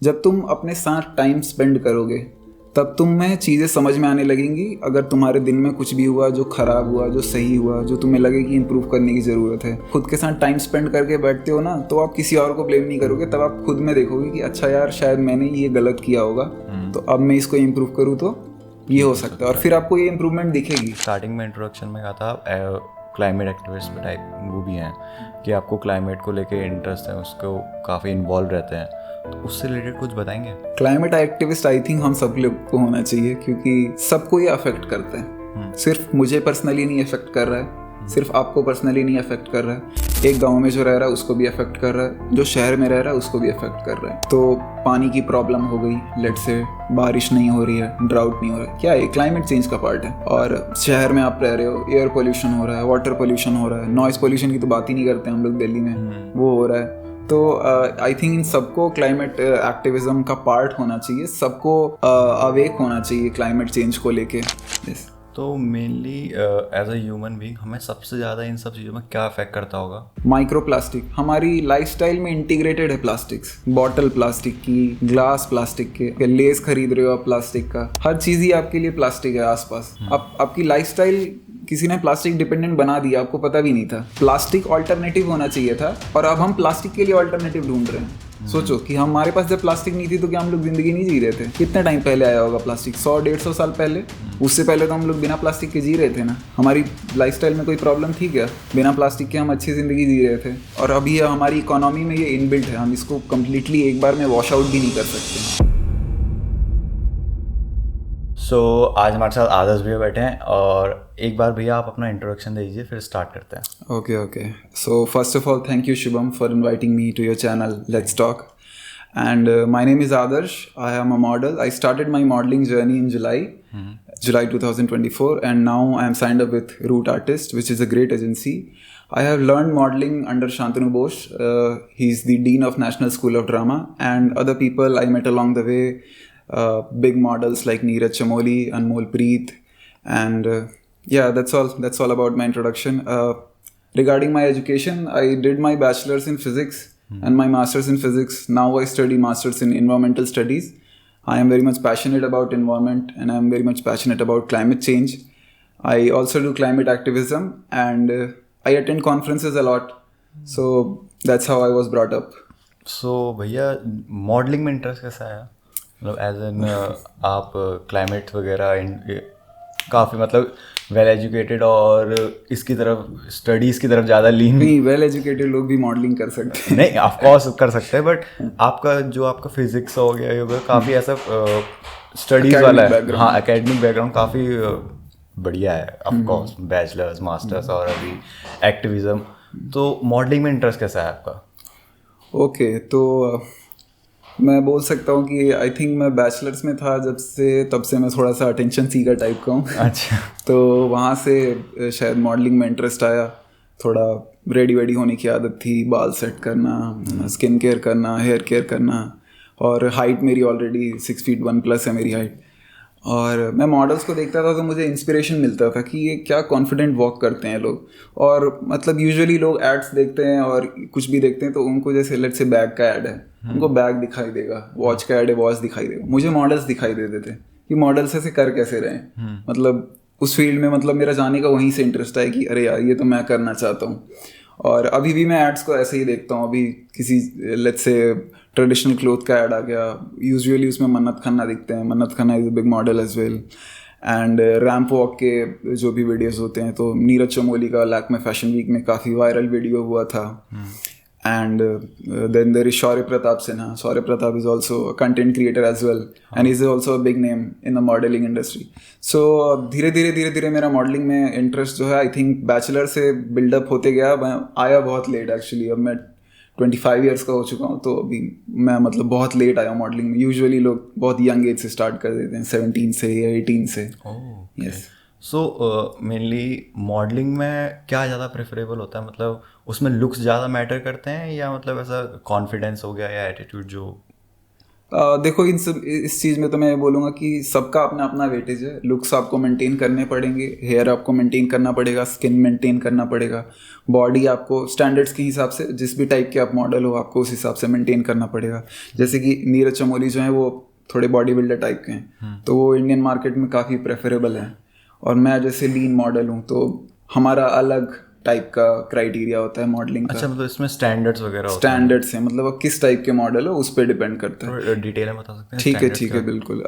जब तुम अपने साथ टाइम स्पेंड करोगे तब तुम्हें चीज़ें समझ में आने लगेंगी। अगर तुम्हारे दिन में कुछ भी हुआ जो ख़राब हुआ, जो सही हुआ, जो तुम्हें लगे कि इम्प्रूव करने की ज़रूरत है, खुद के साथ टाइम स्पेंड करके बैठते हो ना, तो आप किसी और को ब्लेम नहीं करोगे। तब आप खुद में देखोगे कि अच्छा यार, शायद मैंने ये गलत किया होगा, तो अब मैं इसको इम्प्रूव करूँ तो ये हो सकता है, और फिर आपको ये इम्प्रूवमेंट दिखेगी। स्टार्टिंग में इंट्रोडक्शन में कहा था क्लाइमेट एक्टिविस्ट टाइप वो भी हैं कि आपको क्लाइमेट को लेके इंटरेस्ट है, उसको काफ़ी इन्वॉल्व रहते हैं, तो उससे रिलेटेड कुछ बताएंगे? क्लाइमेट एक्टिविस्ट आई थिंक हम सब लोग को होना चाहिए, क्योंकि सबको ये अफेक्ट करता है। सिर्फ मुझे पर्सनली नहीं अफेक्ट कर रहा है, सिर्फ आपको पर्सनली नहीं अफेक्ट कर रहा है, एक गांव में जो रह रहा है उसको भी अफेक्ट कर रहा है, जो शहर में रह रहा है उसको भी अफेक्ट कर रहा है। तो पानी की प्रॉब्लम हो गई, लेट से बारिश नहीं हो रही है, ड्राउट नहीं हो रहा है, क्या है, क्लाइमेट चेंज का पार्ट है। और शहर में आप रह रहे हो, एयर पोल्यूशन हो रहा है, वाटर पोल्यूशन हो रहा है, नॉइज पोल्यूशन की तो बात ही नहीं करते हम लोग दिल्ली में, वो हो रहा है। तो आई थिंक इन सबको क्लाइमेट एक्टिविज्म का पार्ट होना चाहिए, सबको अवेक होना चाहिए क्लाइमेट चेंज को लेके। yes. तो mainly as a human being हमें सबसे ज़्यादा इन सब चीज़ों में क्या अफेक्ट करता होगा? माइक्रो प्लास्टिक हमारी लाइफस्टाइल में इंटीग्रेटेड है। प्लास्टिक्स, बॉटल प्लास्टिक की, ग्लास प्लास्टिक के, लेस खरीद रहे हो आप प्लास्टिक का, हर चीज़ ही आपके लिए प्लास्टिक है आसपास। आपकी लाइफस्टाइल किसी ने प्लास्टिक डिपेंडेंट बना दिया, आपको पता भी नहीं था। प्लास्टिक ऑल्टरनेटिव होना चाहिए था, और अब हम प्लास्टिक के लिए ऑल्टरनेटिव ढूंढ रहे हैं। सोचो कि हमारे पास जब प्लास्टिक नहीं थी तो क्या हम लोग जिंदगी नहीं जी रहे थे? कितने टाइम पहले आया होगा प्लास्टिक? 100-150 साल पहले। उससे पहले तो हम लोग बिना प्लास्टिक के जी रहे थे ना। हमारी लाइफस्टाइल में कोई प्रॉब्लम थी क्या? बिना प्लास्टिक के हम अच्छी ज़िंदगी जी रहे थे। और अभी हमारी इकोनॉमी में ये इनबिल्ट है, हम इसको कम्प्लीटली एक बार में वॉश आउट भी नहीं कर सकते। सो आज हमारे साथ आदर्श भैया बैठे हैं, और एक बार भैया आप अपना इंट्रोडक्शन दे दीजिए, फिर स्टार्ट करते हैं। Okay. So first of all, thank you Shubham for inviting me to your channel, Let's Talk. And my name is Adarsh. I am a model. I started my modeling journey in July 2024, and now I am signed up with Root Artist, which is a great agency. I have learned modeling under Shantanu Bose. He's the Dean of National School of Drama, and other people I met along the way. Big models like Neeraj Chamoli, Anmol Preet, and yeah, that's all about my introduction. Regarding my education, I did my bachelor's in physics and my master's in physics. Now I study master's in environmental studies. I am very much passionate about environment, and I am very much passionate about climate change. I also do climate activism, and I attend conferences a lot. So that's how I was brought up. सो भैया modelling में interest कैसा आया? मतलब as an आप climate वगैरह काफ़ी मतलब well educated, और इसकी तरफ स्टडीज़ की तरफ ज़्यादा लीन नहीं, वेल एजुकेटेड लोग भी मॉडलिंग कर सकते हैं। नहीं, ऑफ कोर्स कर सकते हैं, बट आपका फिजिक्स हो गया, ये हो गया, काफ़ी ऐसा स्टडीज़ वाला है। हाँ, एकेडमिक बैकग्राउंड काफ़ी बढ़िया है, ऑफ कोर्स बैचलर्स, मास्टर्स और अभी एक्टिविज्म। तो मॉडलिंग में इंटरेस्ट कैसा है आपका? ओके, तो मैं बोल सकता हूँ कि आई थिंक मैं बैचलर्स में था तब से मैं थोड़ा सा अटेंशन सीकर टाइप का हूँ। अच्छा। तो वहाँ से शायद मॉडलिंग में इंटरेस्ट आया। थोड़ा रेडी होने की आदत थी, बाल सेट करना, स्किन केयर करना, हेयर केयर करना, और हाइट मेरी ऑलरेडी 6 फीट 1+ है मेरी हाइट। और मैं मॉडल्स को देखता था तो मुझे इंस्पिरेशन मिलता था कि ये क्या कॉन्फिडेंट वॉक करते हैं लोग। और मतलब यूजुअली लोग एड्स देखते हैं और कुछ भी देखते हैं तो उनको जैसे लेट्स से बैग का ऐड है, उनको बैग दिखाई देगा, वॉच का ऐड है, वॉच दिखाई देगा। मुझे मॉडल्स दिखाई देते थे कि मॉडल्स ऐसे कर कैसे रहे हैं। मतलब उस फील्ड में मतलब मेरा जाने का वहीं से इंटरेस्ट है कि अरे यार ये तो मैं करना चाहता हूँ। और अभी भी मैं एड्स को ऐसे ही देखता हूँ। अभी किसी लेट्स से ट्रेडिशनल क्लोथ का ऐड आ गया, यूजुअली उसमें मन्नत खन्ना दिखते हैं। Mannat Khanna is a big model as well. And ramp walk के जो भी वीडियोस होते हैं, तो नीरज चमोली का लैक्मे फैशन वीक में काफ़ी वायरल वीडियो हुआ था। And then there is Shaurya Pratap Sinha. Shaurya Pratap is also a content creator as well, and he's also a big name in the modeling industry. So धीरे धीरे मेरा modelling में interest जो है I think bachelor से buildup होते गया। मैं आया बहुत लेट एक्चुअली। अब मैं 25 ईयर्स का हो चुका हूँ, तो अभी मैं मतलब बहुत लेट आया हूँ मॉडलिंग में। यूजुअली लोग बहुत यंग एज से स्टार्ट कर देते हैं, 17 से या 18 से। यस। सो मेनली मॉडलिंग में क्या ज़्यादा प्रेफरेबल होता है? मतलब उसमें लुक्स ज़्यादा मैटर करते हैं, या मतलब ऐसा कॉन्फिडेंस हो गया या एटीट्यूड जो? देखो इस चीज़ में तो मैं बोलूँगा कि सबका अपना अपना वेटेज है। लुक्स आपको मेंटेन करने पड़ेंगे, हेयर आपको मेंटेन करना पड़ेगा, स्किन मेंटेन करना पड़ेगा, बॉडी आपको स्टैंडर्ड्स के हिसाब से, जिस भी टाइप के आप मॉडल हो आपको उस हिसाब से मेंटेन करना पड़ेगा। जैसे कि नीरज चमोली जो है वो थोड़े बॉडी बिल्डर टाइप के हैं, तो वो इंडियन मार्केट में काफ़ी प्रेफरेबल है। और मैं जैसे लीन मॉडल हूँ, तो हमारा अलग टाइप का क्राइटेरिया होता है मॉडलिंग का। अच्छा, मतलब इसमें स्टैंडर्ड्स वगैरह स्टैंडर्ड्स हैं, मतलब अब किस टाइप के मॉडल हो उस पर डिपेंड करता है। डिटेल में बता सकते हैं? ठीक है बिल्कुल।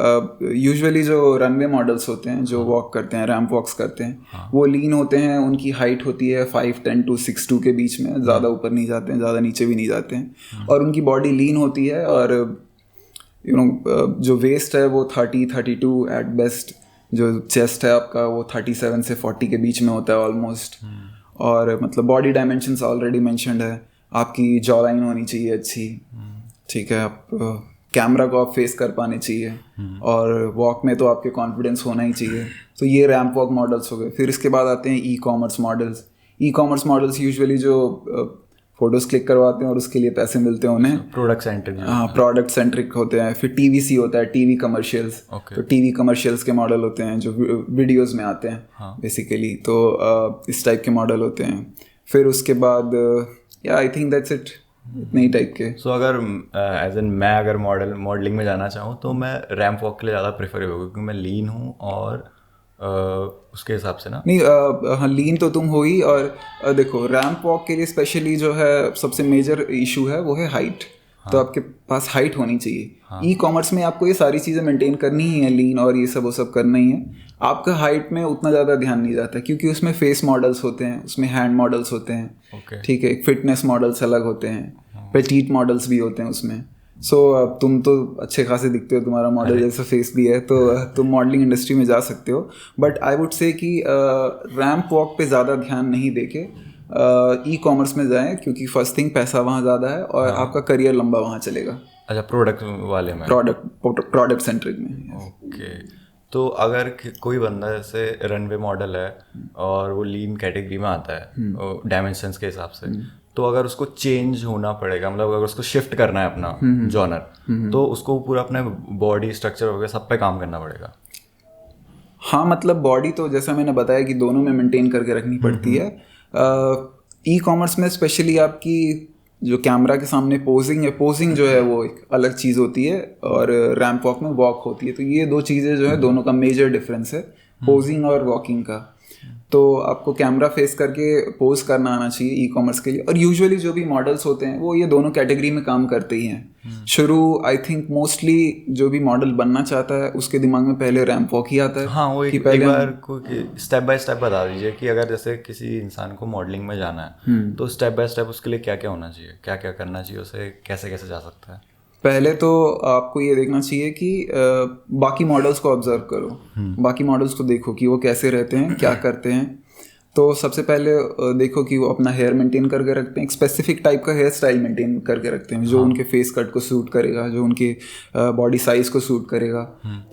यूजुअली जो रनवे मॉडल्स होते हैं जो वॉक करते हैं, रैम्प वॉक्स करते हैं, वो लीन होते हैं। उनकी हाइट होती है 5'10" to 6'2" के बीच में, ज़्यादा ऊपर नहीं जाते हैं, ज़्यादा नीचे भी नहीं जाते हैं। और उनकी बॉडी लीन होती है, और जो वेस्ट है वो 30-32 एट बेस्ट। जो चेस्ट है आपका वो 37 से 40 के बीच में होता है ऑलमोस्ट। और मतलब बॉडी डायमेंशंस ऑलरेडी मेंशन्ड है। आपकी जॉ लाइन होनी चाहिए अच्छी, ठीक है, आप कैमरा को आप फेस कर पाने चाहिए, और वॉक में तो आपके कॉन्फिडेंस होना ही चाहिए। तो ये रैम्प वॉक मॉडल्स हो गए। फिर इसके बाद आते हैं e commerce models. E commerce models usually जो फोटोज़ क्लिक करवाते हैं और उसके लिए पैसे मिलते हैं उन्हें, प्रोडक्ट सेंट्रिक। हाँ, प्रोडक्ट सेंट्रिक होते हैं। फिर टीवीसी होता है, टीवी कमर्शियल्स। तो टीवी कमर्शियल्स के मॉडल होते हैं जो वीडियोस में आते हैं बेसिकली। तो इस टाइप के मॉडल होते हैं। फिर उसके बाद आई थिंक दैट्स इट, इतने ही टाइप के। सो अगर एज एन मैं अगर मॉडलिंग में जाना चाहूँ तो मैं रैम्प वॉक के लिए ज़्यादा प्रेफर होगा, क्योंकि मैं लीन हूँ और उसके हिसाब से ना। नहीं, हाँ, लीन तो तुम हो ही। और देखो रैम्प वॉक के लिए स्पेशली जो है सबसे मेजर इशू है वो है हाइट। तो आपके पास हाइट होनी चाहिए। ई कॉमर्स में आपको ये सारी चीज़ें मेंटेन करनी ही है, लीन और ये सब वो सब करना ही है। आपका हाइट में उतना ज़्यादा ध्यान नहीं जाता, क्योंकि उसमें फेस मॉडल्स होते हैं, उसमें हैंड मॉडल्स होते हैं, ठीक है, फिटनेस मॉडल्स अलग होते हैं, पेटीट मॉडल्स भी होते हैं उसमें। सो तुम तो अच्छे खासे दिखते हो, तुम्हारा मॉडल जैसा फेस भी है, तो तुम मॉडलिंग इंडस्ट्री में जा सकते हो। बट आई वुड से कि रैम्प वॉक पे ज़्यादा ध्यान नहीं देके ई कॉमर्स में जाएं, क्योंकि फर्स्ट थिंग पैसा वहाँ ज़्यादा है और आपका करियर लंबा वहाँ चलेगा। अच्छा, प्रोडक्ट वाले में, प्रोडक्ट सेंट्रिक में। ओके। तो अगर कोई बंदा जैसे रनवे मॉडल है और वो लीन कैटेगरी में आता है डायमेंशंस के हिसाब से, तो अगर उसको चेंज होना पड़ेगा, मतलब अगर उसको शिफ्ट करना है अपना जॉनर, तो उसको पूरा अपने बॉडी स्ट्रक्चर वगैरह सब पे काम करना पड़ेगा। हाँ, मतलब बॉडी तो जैसा मैंने बताया कि दोनों में मेंटेन करके रखनी पड़ती है। ई कॉमर्स में स्पेशली आपकी जो कैमरा के सामने पोजिंग है, पोजिंग जो है वो एक अलग चीज़ होती है, और रैम्प वॉक में वॉक होती है। तो ये दो चीज़ें जो है दोनों का मेजर डिफरेंस है, पोजिंग और वॉकिंग का। तो आपको कैमरा फेस करके पोज करना आना चाहिए ई कॉमर्स के लिए। और यूजुअली जो भी मॉडल्स होते हैं वो ये दोनों कैटेगरी में काम करते ही हैं। शुरू आई थिंक मोस्टली जो भी मॉडल बनना चाहता है उसके दिमाग में पहले रैम्प वॉक ही आता है। हाँ, वो एक बार स्टेप बाय स्टेप बता दीजिए कि अगर जैसे किसी इंसान को मॉडलिंग में जाना है तो स्टेप बाय स्टेप उसके लिए क्या क्या होना चाहिए, क्या क्या करना चाहिए, उसे कैसे कैसे जा सकता है। पहले तो आपको ये देखना चाहिए कि बाकी मॉडल्स को ऑब्जर्व करो, बाकी मॉडल्स को देखो कि वो कैसे रहते हैं, क्या करते हैं। तो सबसे पहले देखो कि वो अपना हेयर मेंटेन करके रखते हैं, एक स्पेसिफिक टाइप का हेयर स्टाइल मेंटेन करके रखते हैं जो उनके फेस कट को सूट करेगा, जो उनके बॉडी साइज को सूट करेगा।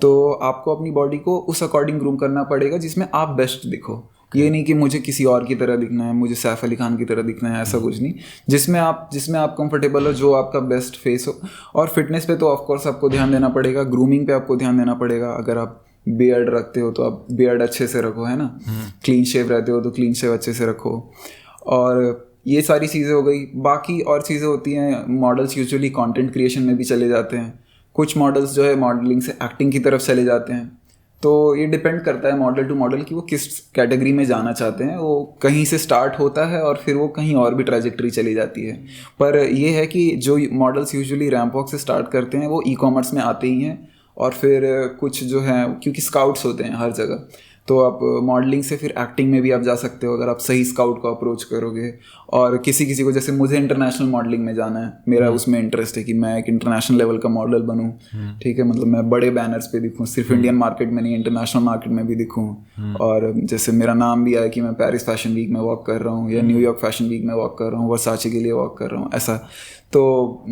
तो आपको अपनी बॉडी को उस अकॉर्डिंग ग्रूम करना पड़ेगा जिसमें आप बेस्ट दिखो। ये नहीं कि मुझे किसी और की तरह दिखना है, मुझे सैफ अली खान की तरह दिखना है, ऐसा कुछ नहीं। जिसमें आप कंफर्टेबल हो, जो आपका बेस्ट फेस हो। और फिटनेस पे तो ऑफकोर्स आपको ध्यान देना पड़ेगा, ग्रूमिंग पे आपको ध्यान देना पड़ेगा। अगर आप बियर्ड रखते हो तो आप बियर्ड अच्छे से रखो, है ना। क्लीन शेव रहते हो तो क्लीन शेव अच्छे से रखो। और ये सारी चीज़ें हो गई। बाकी और चीज़ें होती हैं, मॉडल्स यूजुअली कंटेंट क्रिएशन में भी चले जाते हैं। कुछ मॉडल्स जो है मॉडलिंग से एक्टिंग की तरफ चले जाते हैं। तो ये डिपेंड करता है मॉडल टू मॉडल कि वो किस कैटेगरी में जाना चाहते हैं। वो कहीं से स्टार्ट होता है और फिर वो कहीं और भी ट्रैजेक्टरी चली जाती है। पर ये है कि जो मॉडल्स यूजुअली रैम्प वॉक से स्टार्ट करते हैं वो ई कॉमर्स में आते ही हैं। और फिर कुछ जो हैं, क्योंकि स्काउट्स होते हैं हर जगह, तो आप मॉडलिंग से फिर एक्टिंग में भी आप जा सकते हो अगर आप सही स्काउट को अप्रोच करोगे। और किसी को जैसे मुझे इंटरनेशनल मॉडलिंग में जाना है, मेरा उसमें इंटरेस्ट है कि मैं एक इंटरनेशनल लेवल का मॉडल बनूं, ठीक है, मतलब मैं बड़े बैनर्स पे दिखूं, सिर्फ इंडियन मार्केट में नहीं, इंटरनेशनल मार्केट में भी दिखूं। और जैसे मेरा नाम भी आया कि मैं पेरिस फैशन वीक में वॉक कर रहा हूँ या न्यूयॉर्क फैशन वीक में वॉक कर रहा हूँ, वर्साचे के लिए वॉक कर रहा हूँ, ऐसा। तो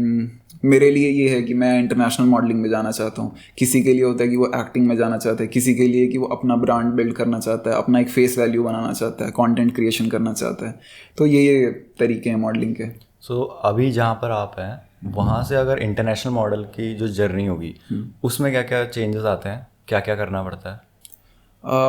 मेरे लिए ये है कि मैं इंटरनेशनल मॉडलिंग में जाना चाहता हूँ। किसी के लिए होता है कि वो एक्टिंग में जाना चाहता है, किसी के लिए कि वो अपना ब्रांड बिल्ड करना चाहता है, अपना एक फेस वैल्यू बनाना चाहता है, कंटेंट क्रिएशन करना चाहता है। तो ये तरीके हैं मॉडलिंग के। सो अभी जहाँ पर आप हैं वहाँ से अगर इंटरनेशनल मॉडल की जो जर्नी होगी उसमें क्या क्या चेंजेस आते हैं, क्या क्या करना पड़ता है?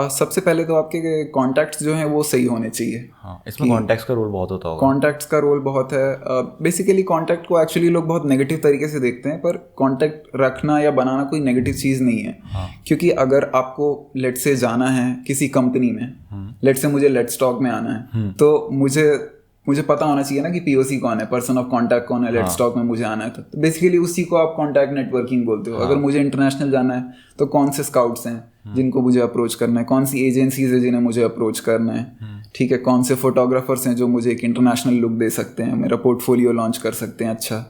सबसे पहले तो आपके कॉन्टैक्ट्स जो हैं वो सही होने चाहिए। हाँ, इसमें कॉन्टैक्ट्स का रोल बहुत होता होगा। कॉन्टैक्ट्स का रोल बहुत है। बेसिकली कॉन्टैक्ट को एक्चुअली लोग बहुत नेगेटिव तरीके से देखते हैं, पर कॉन्टैक्ट रखना या बनाना कोई नेगेटिव चीज़ नहीं है। हाँ। क्योंकि अगर आपको लेट से जाना है किसी कंपनी में, लेट से मुझे लेट्स टॉक में आना है, तो मुझे पता होना चाहिए ना कि पीओसी कौन है, पर्सन ऑफ कांटेक्ट कौन है, लेट्स टॉक में मुझे आना है। तो बेसिकली उसी को आप कांटेक्ट नेटवर्किंग बोलते हो। अगर मुझे इंटरनेशनल जाना है तो कौन से स्काउट्स हैं जिनको मुझे अप्रोच करना है, कौन सी एजेंसीज है जिन्हें मुझे अप्रोच करना है, ठीक है, कौन से फोटोग्राफर्स हैं जो मुझे एक इंटरनेशनल लुक दे सकते हैं, मेरा पोर्टफोलियो लॉन्च कर सकते हैं। अच्छा,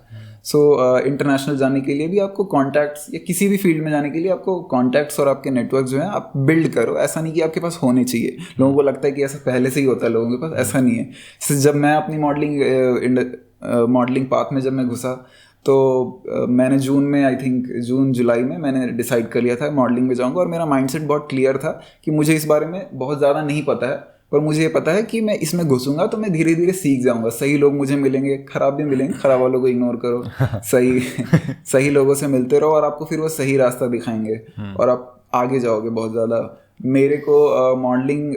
सो इंटरनेशनल जाने के लिए भी आपको कॉन्टैक्ट्स, या किसी भी फील्ड में जाने के लिए आपको कॉन्टैक्ट्स और आपके नेटवर्क जो है आप बिल्ड करो। ऐसा नहीं कि आपके पास होने चाहिए। लोगों को लगता है कि ऐसा पहले से ही होता है लोगों के पास, ऐसा नहीं है। जब मैं अपनी मॉडलिंग पाथ में जब मैं घुसा तो मैंने जून में, आई थिंक जून जुलाई में मैंने डिसाइड कर लिया था मॉडलिंग में जाऊँगा। और मेरा माइंडसेट बहुत क्लियर था कि मुझे इस बारे में बहुत ज़्यादा नहीं पता है, पर मुझे ये पता है कि मैं इसमें घुसूंगा तो मैं धीरे धीरे सीख जाऊंगा। सही लोग मुझे मिलेंगे, खराब भी मिलेंगे, खराब वालों को इग्नोर करो, सही लोगों से मिलते रहो और आपको फिर वो सही रास्ता दिखाएंगे और आप आगे जाओगे बहुत ज़्यादा। मेरे को मॉडलिंग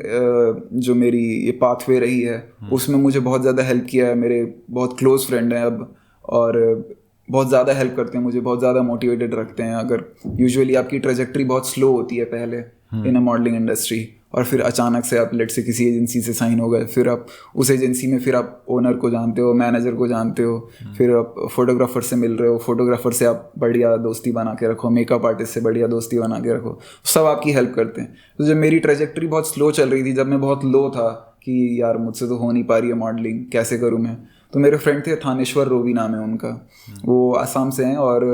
जो मेरी ये पाथवे रही है उसमें मुझे बहुत ज़्यादा हेल्प किया है। मेरे बहुत क्लोज फ्रेंड हैं अब, और बहुत ज़्यादा हेल्प करते हैं मुझे, बहुत ज़्यादा मोटिवेटेड रखते हैं। अगर यूजुअली आपकी ट्रेजेक्ट्री बहुत स्लो होती है पहले इन अ मॉडलिंग इंडस्ट्री, और फिर अचानक से आप लेट से किसी एजेंसी से साइन हो गए, फिर आप उस एजेंसी में फिर आप ओनर को जानते हो, मैनेजर को जानते हो, फिर आप फोटोग्राफर से मिल रहे हो, फोटोग्राफर से आप बढ़िया दोस्ती बना के रखो, मेकअप आर्टिस्ट से बढ़िया दोस्ती बना के रखो, सब आपकी हेल्प करते हैं। तो जब मेरी ट्रेजेक्ट्री बहुत स्लो चल रही थी, जब मैं बहुत लो था कि यार मुझसे तो हो नहीं पा रही है मॉडलिंग, कैसे करूँ मैं, तो मेरे फ्रेंड थे, थानेश्वर रोवी नाम है उनका, वो आसाम से हैं और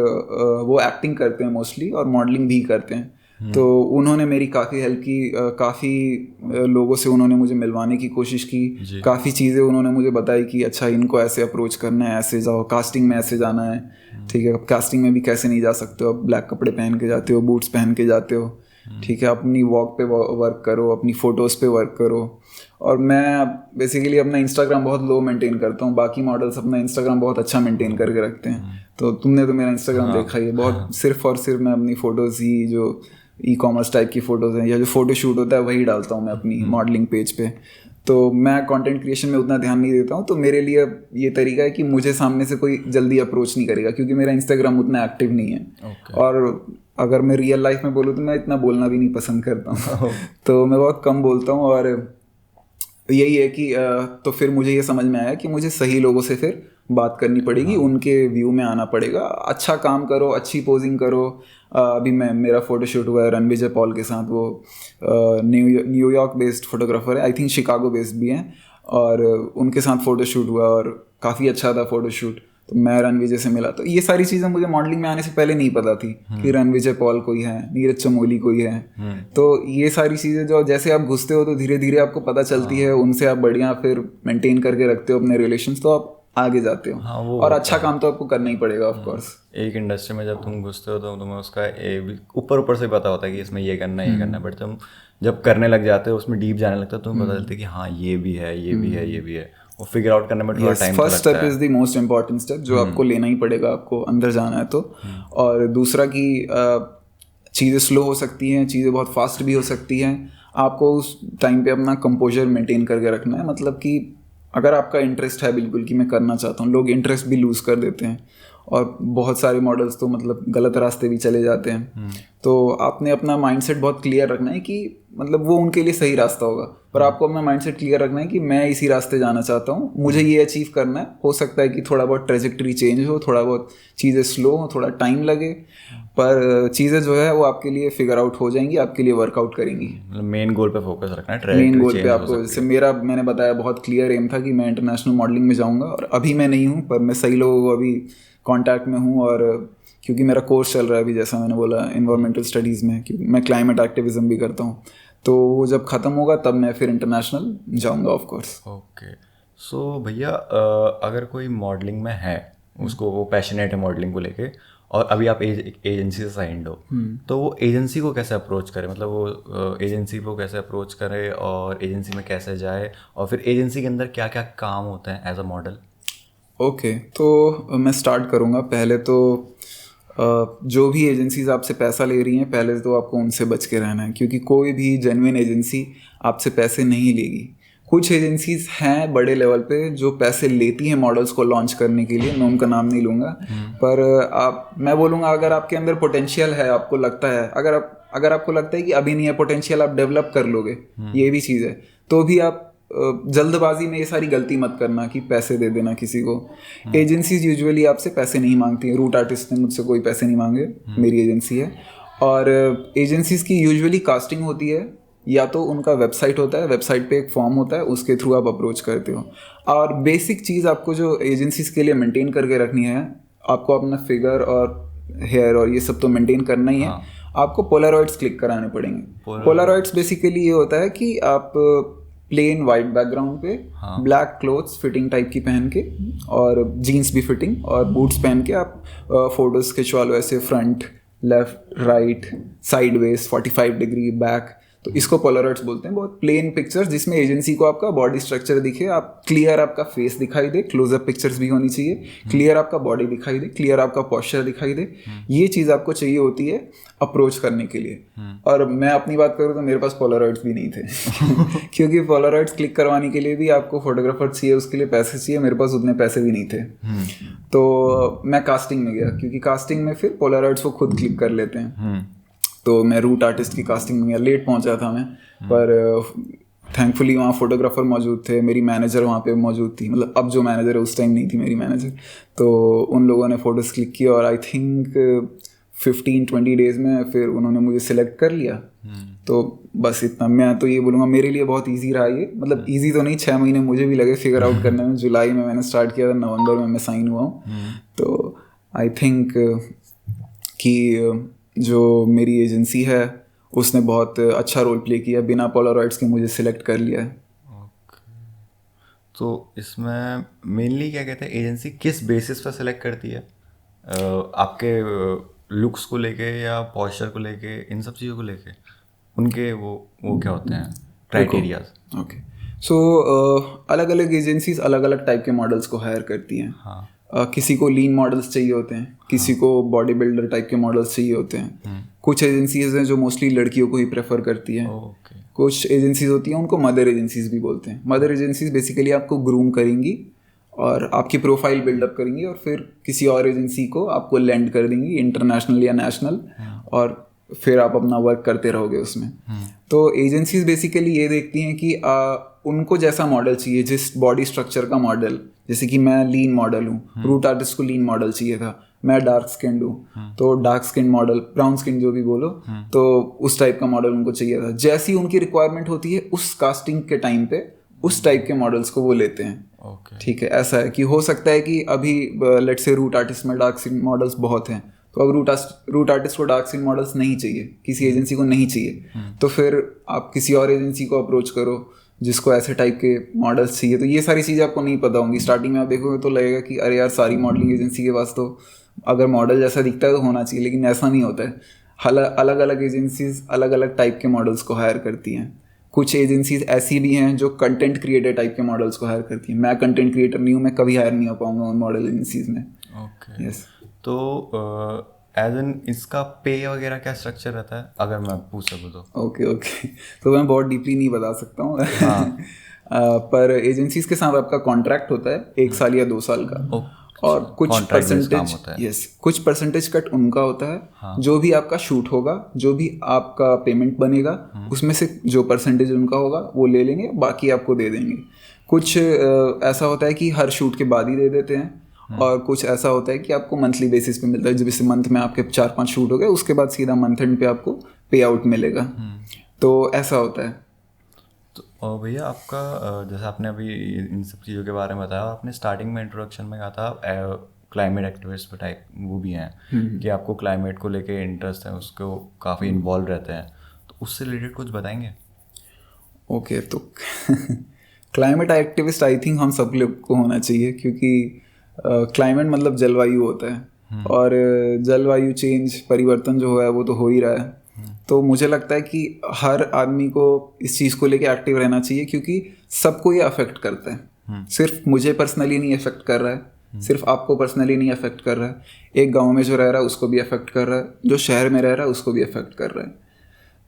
वो एक्टिंग करते हैं मोस्टली और मॉडलिंग भी करते हैं। तो उन्होंने मेरी काफ़ी हेल्प की, काफ़ी लोगों से उन्होंने मुझे मिलवाने की कोशिश की, काफ़ी चीज़ें उन्होंने मुझे बताई कि अच्छा इनको ऐसे अप्रोच करना है, ऐसे जाओ, कास्टिंग में ऐसे जाना है, ठीक है, कास्टिंग में भी कैसे नहीं जा सकते हो, अब ब्लैक कपड़े पहन के जाते हो, बूट्स पहन के जाते हो, ठीक है, अपनी वॉक पे वर्क करो, अपनी फ़ोटोज़ पे वर्क करो। और मैं बेसिकली अपना इंस्टाग्राम बहुत लो मेंटेन करता हूँ, बाकी मॉडल्स अपना इंस्टाग्राम बहुत अच्छा मेंटेन करके रखते हैं। तो तुमने तो मेरा इंस्टाग्राम देखा ही है, बहुत सिर्फ और सिर्फ मैं अपनी फ़ोटोज़ ही, जो ई कॉमर्स टाइप की फ़ोटोज़ हैं या जो फ़ोटो शूट होता है वही डालता हूँ मैं अपनी मॉडलिंग पेज पे। तो मैं कंटेंट क्रिएशन में उतना ध्यान नहीं देता हूँ। तो मेरे लिए ये तरीका है कि मुझे सामने से कोई जल्दी अप्रोच नहीं करेगा, क्योंकि मेरा इंस्टाग्राम उतना एक्टिव नहीं है। और अगर मैं रियल लाइफ में बोलूँ तो मैं इतना बोलना भी नहीं पसंद करता हूँ तो मैं बहुत कम बोलता हूँ। और यही है कि तो फिर मुझे ये समझ में आया कि मुझे सही लोगों से फिर बात करनी पड़ेगी, उनके व्यू में आना पड़ेगा, अच्छा काम करो, अच्छी पोजिंग करो। अभी मेरा फ़ोटोशूट हुआ है रणविजय पॉल के साथ, वो न्यूयॉर्क बेस्ड फोटोग्राफर है, आई थिंक शिकागो बेस्ड भी हैं, और उनके साथ फ़ोटोशूट हुआ और काफ़ी अच्छा था फ़ोटोशूट। तो मैं रणविजय से मिला, तो ये सारी चीज़ें मुझे मॉडलिंग में आने से पहले नहीं पता थी कि रणविजय पॉल कोई है, नीरज चमोली कोई है। तो ये सारी चीज़ें जो जैसे आप घुसते हो तो धीरे धीरे आपको पता चलती है, उनसे आप बढ़िया फिर मेंटेन करके रखते हो अपने रिलेशंस, तो आप आगे जाते हो। और अच्छा काम तो आपको करना ही पड़ेगा ऑफ कोर्स। एक इंडस्ट्री में जब तुम घुसते हो तो तुम्हें उसका ऊपर से पता होता है कि इसमें ये करना है, ये करना है, बट तुम जब करने लग जाते हो, उसमें डीप जाने लगता है, तुम्हें पता चलता है कि हाँ ये भी है, ये भी है, ये भी है, और फिगर आउट करने में थोड़ा टाइम लगता है। First step is the most important step, जो आपको लेना ही पड़ेगा, आपको अंदर जाना है तो। और दूसरा कि चीज़ें स्लो हो सकती हैं, चीज़ें बहुत फास्ट भी हो सकती हैं, आपको उस टाइम पे अपना कंपोजर मेंटेन करके रखना है। मतलब कि अगर आपका इंटरेस्ट है बिल्कुल कि मैं करना चाहता हूँ, लोग इंटरेस्ट भी लूज़ कर देते हैं और बहुत सारे मॉडल्स तो मतलब गलत रास्ते भी चले जाते हैं। तो आपने अपना माइंडसेट बहुत क्लियर रखना है कि मतलब वो उनके लिए सही रास्ता होगा, पर आपको अपना माइंडसेट क्लियर रखना है कि मैं इसी रास्ते जाना चाहता हूँ, मुझे ये अचीव करना है। हो सकता है कि थोड़ा बहुत ट्रेजेक्टरी चेंज हो, थोड़ा बहुत चीज़ें स्लो हो, थोड़ा टाइम लगे, पर चीज़ें जो है वो आपके लिए फिगर आउट हो जाएंगी, आपके लिए वर्कआउट करेंगी। मतलब मेन गोल पे फोकस रखना है, मेन गोल पे आपको। जैसे मैंने बताया बहुत क्लियर एम था कि मैं इंटरनेशनल मॉडलिंग में जाऊँगा, और अभी मैं नहीं हूँ, पर मैं सही लोगों को अभी कॉन्टैक्ट में हूँ। और क्योंकि मेरा कोर्स चल रहा है अभी, जैसा मैंने बोला, एनवायरमेंटल स्टडीज़ में, क्योंकि मैं क्लाइमेट एक्टिविज्म भी करता हूँ, तो वो जब ख़त्म होगा तब मैं फिर इंटरनेशनल जाऊँगा ऑफ कोर्स। ओके, सो भैया अगर कोई मॉडलिंग में है, उसको वो पैशनेट है मॉडलिंग को लेके, और अभी आप एजेंसी से साइंड हो, तो वो एजेंसी को कैसे अप्रोच करे, मतलब वो एजेंसी को कैसे अप्रोच करे और एजेंसी में कैसे जाए, और फिर एजेंसी के अंदर क्या क्या काम होते हैं एज अ मॉडल? ओके, तो मैं स्टार्ट करूँगा। पहले तो जो भी एजेंसीज आपसे पैसा ले रही हैं, पहले तो आपको उनसे बच के रहना है, क्योंकि कोई भी जेन्युइन एजेंसी आपसे पैसे नहीं लेगी। कुछ एजेंसीज हैं बड़े लेवल पे जो पैसे लेती हैं मॉडल्स को लॉन्च करने के लिए, मैं उनका नाम नहीं लूँगा, पर मैं बोलूँगा अगर आपके अंदर पोटेंशियल है, आपको लगता है, अगर आपको लगता है कि अभी नहीं है पोटेंशियल, आप डेवलप कर लोगे, ये भी चीज़ है, तो भी आप जल्दबाजी में ये सारी गलती मत करना कि पैसे दे देना किसी को। एजेंसीज यूजुअली आपसे पैसे नहीं मांगती हैं। रूट आर्टिस्ट ने मुझसे कोई पैसे नहीं मांगे, मेरी एजेंसी है। और एजेंसीज की यूजुअली कास्टिंग होती है, या तो उनका वेबसाइट होता है, वेबसाइट पे एक फॉर्म होता है, उसके थ्रू आप अप्रोच करते हो। और बेसिक चीज़ आपको जो एजेंसीज के लिए मेंटेन करके रखनी है, आपको अपना फिगर और हेयर और ये सब तो मेंटेन करना ही है। आपको पोलारॉइड्स क्लिक कराने पड़ेंगे। पोलारॉइड्स बेसिकली ये होता है कि आप प्लेन वाइट बैकग्राउंड पे ब्लैक क्लोथ्स फिटिंग टाइप की पहन के, और जीन्स भी फिटिंग और बूट्स पहन के आप फोटोज खिंचवा लो, ऐसे front, left, right, sideways, 45 degree, back. तो इसको पोलारॉइड्स बोलते हैं। बहुत प्लेन पिक्चर्स जिसमें एजेंसी को आपका बॉडी स्ट्रक्चर दिखे, आप क्लियर आपका फेस दिखाई दे, क्लोजअप पिक्चर्स भी होनी चाहिए, क्लियर आपका बॉडी दिखाई दे, क्लियर आपका पोस्चर दिखाई दे। ये चीज़ आपको चाहिए होती है अप्रोच करने के लिए। और मैं अपनी बात करूँ तो मेरे पास पोलारॉइड्स भी नहीं थे क्योंकि पोलारॉइड्स क्लिक करवाने के लिए भी आपको फोटोग्राफर चाहिए, उसके लिए पैसे चाहिए, मेरे पास उतने पैसे भी नहीं थे। तो मैं कास्टिंग में गया, क्योंकि कास्टिंग में फिर पोलारॉइड्स वो खुद क्लिक कर लेते हैं। तो मैं रूट आर्टिस्ट की कास्टिंग में गया, लेट पहुंचा था मैं, पर थैंकफुली वहाँ फोटोग्राफर मौजूद थे, मेरी मैनेजर वहाँ पे मौजूद थी, मतलब अब जो मैनेजर है उस टाइम नहीं थी मेरी मैनेजर। तो उन लोगों ने फ़ोटोज़ क्लिक किया और आई थिंक 15-20 डेज़ में फिर उन्होंने मुझे सिलेक्ट कर लिया। तो बस इतना। मैं तो ये बोलूँगा मेरे लिए बहुत ईजी रहा ये, मतलब ईजी तो नहीं, 6 महीने मुझे भी लगे फिगर आउट करने में। जुलाई में मैंने स्टार्ट किया था, नवंबर में मैं साइन हुआ हूँ। तो आई थिंक कि जो मेरी एजेंसी है उसने बहुत अच्छा रोल प्ले किया, बिना पोलारॉइड्स के मुझे सिलेक्ट कर लिया है। तो इसमें मेनली क्या कहते हैं, एजेंसी किस बेसिस पर सिलेक्ट करती है? आपके लुक्स को लेके या पॉस्चर को लेके, इन सब चीज़ों को लेके उनके वो क्या होते हैं क्राइटेरियाज? ओके, सो अलग अलग एजेंसीज अलग अलग टाइप के मॉडल्स को हायर करती हैं। हाँ। किसी को लीन मॉडल्स चाहिए होते हैं, किसी को बॉडी बिल्डर टाइप के मॉडल्स चाहिए होते हैं। कुछ एजेंसीज हैं जो मोस्टली लड़कियों को ही प्रेफर करती हैं। कुछ एजेंसीज होती हैं उनको मदर एजेंसीज भी बोलते हैं। मदर एजेंसीज बेसिकली आपको ग्रूम करेंगी और आपकी प्रोफाइल बिल्डअप करेंगी, और फिर किसी और एजेंसी को आपको लैंड कर देंगी, इंटरनेशनल या नेशनल, और फिर आप अपना वर्क करते रहोगे उसमें। तो एजेंसीज बेसिकली ये देखती हैं कि उनको जैसा मॉडल चाहिए, जिस बॉडी स्ट्रक्चर का मॉडल, जैसे कि मैं लीन मॉडल हूँ, रूट आर्टिस्ट को लीन मॉडल चाहिए था, मैं डार्क स्किन हूँ, तो dark skin model, brown skin जो भी बोलो, तो उस टाइप का मॉडल उनको चाहिए था। जैसी उनकी रिक्वायरमेंट होती है उस कास्टिंग के टाइम पे उस टाइप के मॉडल्स को वो लेते हैं। ठीक है, ऐसा है कि हो सकता है कि अभी लेट्स से रूट आर्टिस्ट में डार्क स्किन मॉडल्स बहुत हैं, तो अब रूट आर्टिस्ट को डार्क स्किन मॉडल्स नहीं चाहिए, किसी एजेंसी को नहीं चाहिए, तो फिर आप किसी और एजेंसी को अप्रोच करो जिसको ऐसे टाइप के मॉडल्स चाहिए। तो ये सारी चीज़ें आपको नहीं पता होंगी। स्टार्टिंग में आप देखोगे तो लगेगा कि अरे यार सारी मॉडलिंग एजेंसी के पास तो अगर मॉडल जैसा दिखता है तो होना चाहिए, लेकिन ऐसा नहीं होता है। अलग अलग एजेंसीज अलग अलग टाइप के मॉडल्स को हायर करती हैं। कुछ एजेंसीज ऐसी भी हैं जो कंटेंट क्रिएटर टाइप के मॉडल्स को हायर करती हैं। मैं कंटेंट क्रिएटर नहीं हूँ, मैं कभी हायर नहीं हो पाऊंगा उन मॉडल एजेंसीज में। यस। तो एज एन इसका पे वगैरह क्या स्ट्रक्चर रहता है, अगर मैं पूछ सकूँ तो? ओके, तो मैं बहुत डीपली नहीं बता सकता हूँ पर एजेंसीज के साथ आपका कॉन्ट्रैक्ट होता है 1 साल या 2 साल का, और कुछ परसेंटेज कट उनका होता है। हाँ। जो भी आपका शूट होगा, जो भी आपका पेमेंट बनेगा, उसमें से जो परसेंटेज उनका होगा वो ले लेंगे, बाकी आपको दे देंगे। कुछ ऐसा होता है कि हर शूट के बाद ही दे देते हैं, और कुछ ऐसा होता है कि आपको मंथली बेसिस पे मिलता है। जैसे मंथ में आपके 4-5 शूट हो गए, उसके बाद सीधा मंथ एंड पे आपको पे आउट मिलेगा। तो ऐसा होता है। तो भैया आपका जैसे आपने अभी इन सब चीज़ों के बारे में बताया, आपने स्टार्टिंग में इंट्रोडक्शन में कहा था क्लाइमेट एक्टिविस्ट टाइप वो भी हैं कि आपको क्लाइमेट को लेके इंटरेस्ट है, उसको काफ़ी इन्वॉल्व रहते हैं, तो उससे रिलेटेड कुछ बताएंगे? ओके, तो क्लाइमेट एक्टिविस्ट आई थिंक हम सब लोग को होना चाहिए, क्योंकि क्लाइमेट मतलब जलवायु होता है, और जलवायु चेंज, परिवर्तन जो है वो तो हो ही रहा है। तो मुझे लगता है कि हर आदमी को इस चीज़ को लेके एक्टिव रहना चाहिए, क्योंकि सबको ये अफेक्ट करता है। सिर्फ मुझे पर्सनली नहीं अफेक्ट कर रहा है, सिर्फ आपको पर्सनली नहीं अफेक्ट कर रहा है, एक गांव में जो रह रहा है उसको भी अफेक्ट कर रहा है, जो शहर में रह रहा है उसको भी अफेक्ट कर रहा है।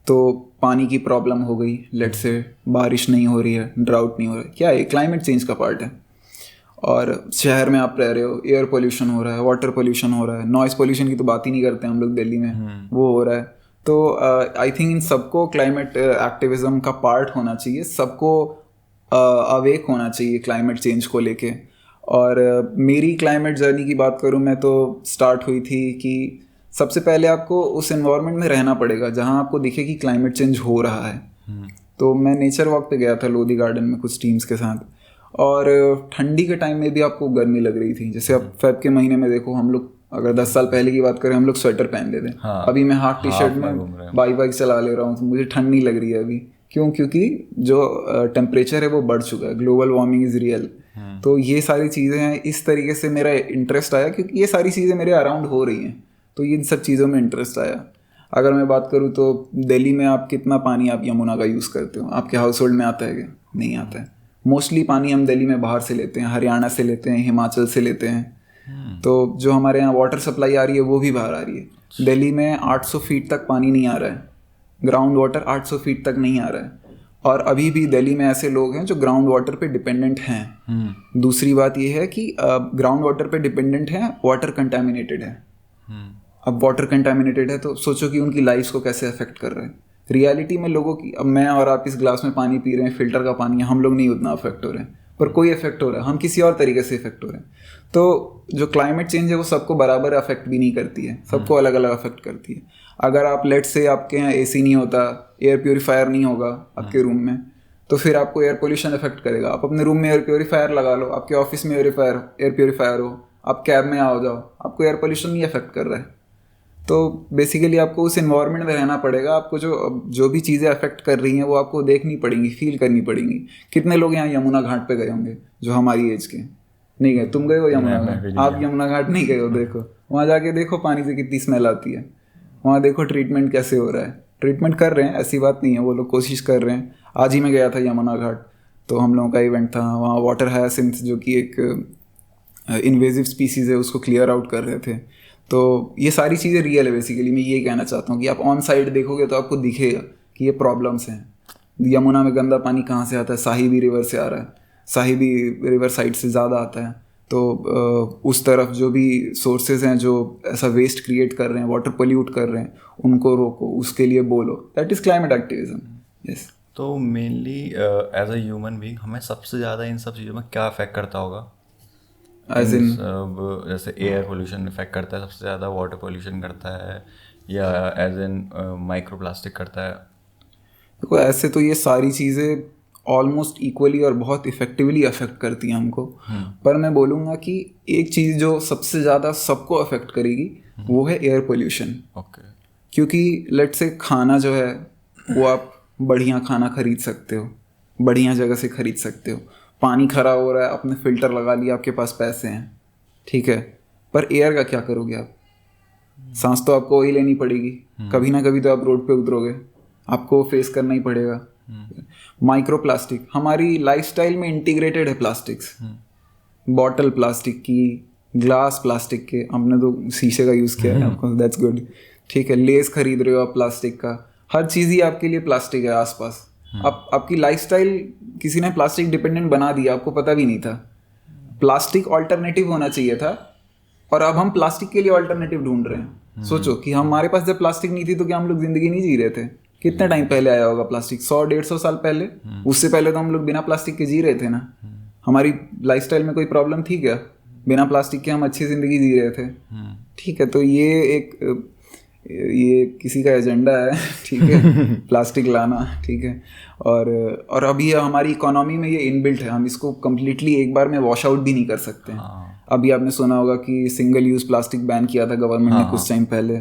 तो पानी की प्रॉब्लम हो गई, लेट से बारिश नहीं हो रही है, ड्राउट नहीं हो रहा है, क्या है, क्लाइमेट चेंज का पार्ट है। और शहर में आप रह रहे हो, एयर पोल्यूशन हो रहा है, वाटर पोल्यूशन हो रहा है, नॉइज़ पोल्यूशन की तो बात ही नहीं करते हम लोग दिल्ली में, वो हो रहा है। तो आई थिंक इन सबको क्लाइमेट एक्टिविज्म का पार्ट होना चाहिए, सबको अवेक होना चाहिए क्लाइमेट चेंज को लेके। और मेरी क्लाइमेट जर्नी की बात करूँ मैं, तो स्टार्ट हुई थी कि सबसे पहले आपको उस एनवायरनमेंट में रहना पड़ेगा जहाँ आपको दिखे कि क्लाइमेट चेंज हो रहा है। तो मैं नेचर वॉक पे गया था लोधी गार्डन में कुछ टीम्स के साथ, और ठंडी के टाइम में भी आपको गर्मी लग रही थी। जैसे अब फेब के महीने में देखो, हम लोग अगर 10 साल पहले की बात करें, हम लोग स्वेटर पहनते थे। हाँ, अभी मैं हाफ टी शर्ट में बाइक चला ले रहा हूँ, तो मुझे ठंड नहीं लग रही है अभी। क्यों? क्योंकि जो टेम्परेचर है वो बढ़ चुका है, ग्लोबल वार्मिंग इज़ रियल। तो ये सारी चीज़ें हैं, इस तरीके से मेरा इंटरेस्ट आया, क्योंकि ये सारी चीज़ें मेरे अराउंड हो रही हैं, तो इन सब चीज़ों में इंटरेस्ट आया। अगर मैं बात करूँ तो दिल्ली में आप कितना पानी आप यमुना का यूज़ करते हो? आपके हाउस होल्ड में आता है क्या? नहीं आता है। मोस्टली पानी हम दिल्ली में बाहर से लेते हैं, हरियाणा से लेते हैं, हिमाचल से लेते हैं। तो जो हमारे यहाँ वाटर सप्लाई आ रही है वो भी बाहर आ रही है। दिल्ली में 800 फीट तक पानी नहीं आ रहा है, ग्राउंड वाटर 800 फीट तक नहीं आ रहा है। और अभी भी दिल्ली में ऐसे लोग हैं जो ग्राउंड वाटर पे डिपेंडेंट हैं। दूसरी बात ये है कि ग्राउंड वाटर पे डिपेंडेंट हैं, वाटर कंटामिनेटेड है। अब वाटर कंटामिनेटेड है तो सोचो कि उनकी लाइफ को कैसे अफेक्ट कर रहा है। रियलिटी में लोगों की, अब मैं और आप इस ग्लास में पानी पी रहे हैं, फिल्टर का पानी है, हम लोग नहीं उतना अफेक्ट हो रहे हैं, पर कोई इफेक्ट हो रहा है, हम किसी और तरीके से इफेक्ट हो रहे हैं। तो जो क्लाइमेट चेंज है वो सबको बराबर अफेक्ट भी नहीं करती है, सबको अलग अलग अफेक्ट करती है। अगर आप लेट से आपके यहाँ एसी नहीं होता, एयर प्योरीफायर नहीं होगा आपके रूम में, तो फिर आपको एयर पोल्यूशन इफेक्ट करेगा। आप अपने रूम में एयर प्योरीफायर लगा लो, आपके ऑफिस में एयर प्योरीफायर हो, आप कैब में आओ जाओ, आपको एयर पोल्यूशन नहीं अफेक्ट कर रहा है। तो बेसिकली आपको उस एनवायरनमेंट में रहना पड़ेगा। आपको जो भी चीज़ें अफेक्ट कर रही हैं वो आपको देखनी पड़ेंगी, फील करनी पड़ेंगी। कितने लोग यहाँ यमुना घाट पे गए होंगे जो हमारी एज के? नहीं गए। तुम गए हो यमुना घाट? आप यमुना घाट नहीं गए हो? देखो वहाँ जाके देखो पानी से कितनी स्मेल आती है। वहाँ देखो ट्रीटमेंट कैसे हो रहा है। ट्रीटमेंट कर रहे हैं, ऐसी बात नहीं है, वो लोग कोशिश कर रहे हैं। आज ही मैं गया था यमुना घाट, तो हम लोगों का इवेंट था वहाँ। वाटर हायासिंथ जो कि एक इन्वेजिव स्पीसीज़ है उसको क्लियर आउट कर रहे थे। तो ये सारी चीज़ें रियल है। बेसिकली मैं ये कहना चाहता हूँ कि आप ऑन साइड देखोगे तो आपको दिखेगा कि ये प्रॉब्लम्स हैं। यमुना में गंदा पानी कहाँ से आता है? साहिबी रिवर से आ रहा है, साहिबी रिवर साइड से ज़्यादा आता है। तो उस तरफ जो भी सोर्सेज हैं जो ऐसा वेस्ट क्रिएट कर रहे हैं, वाटर पोल्यूट कर रहे हैं, उनको रोको, उसके लिए बोलो। That is climate activism. Yes. तो mainly as a human being हमें सबसे ज़्यादा इन सब चीज़ों में क्या अफेक्ट करता होगा? एज इन जैसे एयर पोल्यूशन इफेक्ट करता है सबसे ज़्यादा, वाटर पोल्यूशन करता है, या एज इन माइक्रो प्लास्टिक करता है? देखो ऐसे तो ये सारी चीज़ें ऑलमोस्ट इक्वली और बहुत इफेक्टिवली अफेक्ट करती हैं हमको। पर मैं बोलूँगा कि एक चीज़ जो सबसे ज़्यादा सबको अफेक्ट करेगी वो है एयर पोल्यूशन। ओके। क्योंकि लेट से खाना जो है वो आप बढ़िया खाना खरीद सकते हो, बढ़िया जगह से खरीद सकते हो। पानी खराब हो रहा है, आपने फ़िल्टर लगा लिया, आपके पास पैसे हैं, ठीक है। पर एयर का क्या करोगे आप? सांस तो आपको वही लेनी पड़ेगी, कभी ना कभी तो आप रोड पे उतरोगे, आपको फेस करना ही पड़ेगा। माइक्रो प्लास्टिक हमारी लाइफस्टाइल में इंटीग्रेटेड है। प्लास्टिक्स, बॉटल प्लास्टिक की, ग्लास प्लास्टिक के, हमने तो शीशे का यूज़ किया है आपको, दैट्स गुड, ठीक है। लेस खरीद रहे हो आप प्लास्टिक का, हर चीज़ ही आपके लिए प्लास्टिक है आसपास। आपकी लाइफस्टाइल किसी ने प्लास्टिक डिपेंडेंट बना दिया, आपको पता भी नहीं था। प्लास्टिक ऑल्टरनेटिव होना चाहिए था और अब हम प्लास्टिक के लिए ऑल्टरनेटिव ढूंढ रहे हैं। सोचो कि हमारे पास जब प्लास्टिक नहीं थी तो क्या हम लोग जिंदगी नहीं जी रहे थे? कितने टाइम पहले आया होगा प्लास्टिक? 100-150 साल पहले। उससे पहले तो हम लोग बिना प्लास्टिक के जी रहे थे ना। हमारी लाइफस्टाइल में कोई प्रॉब्लम थी क्या? बिना प्लास्टिक के हम अच्छी ज़िंदगी जी रहे थे, ठीक है। तो ये किसी का एजेंडा है, ठीक है, प्लास्टिक लाना, ठीक है। और अभी हमारी इकोनॉमी में ये इनबिल्ट है, हम इसको कम्प्लीटली एक बार में वॉश आउट भी नहीं कर सकते हैं। अभी आपने सुना होगा कि सिंगल यूज़ प्लास्टिक बैन किया था गवर्नमेंट ने कुछ टाइम पहले।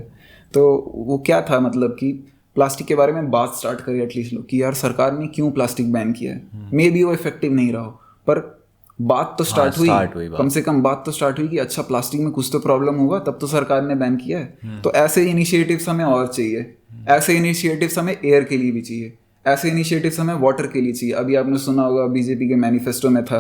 तो वो क्या था, मतलब कि प्लास्टिक के बारे में बात स्टार्ट करी एटलीस्ट लोग कि यार सरकार ने क्यों प्लास्टिक बैन किया है। मे बी वो इफेक्टिव नहीं रहा हो, पर बात तो स्टार्ट हुई, कम से कम बात तो स्टार्ट हुई कि अच्छा प्लास्टिक में कुछ तो प्रॉब्लम होगा, तब तो सरकार ने बैन किया है। तो ऐसे इनिशिएटिव्स हमें और चाहिए। ऐसे इनिशिएटिव्स हमें एयर के लिए भी चाहिए। ऐसे इनिशिएटिव्स हमें वाटर के लिए चाहिए। अभी आपने सुना होगा बीजेपी के मैनिफेस्टो में था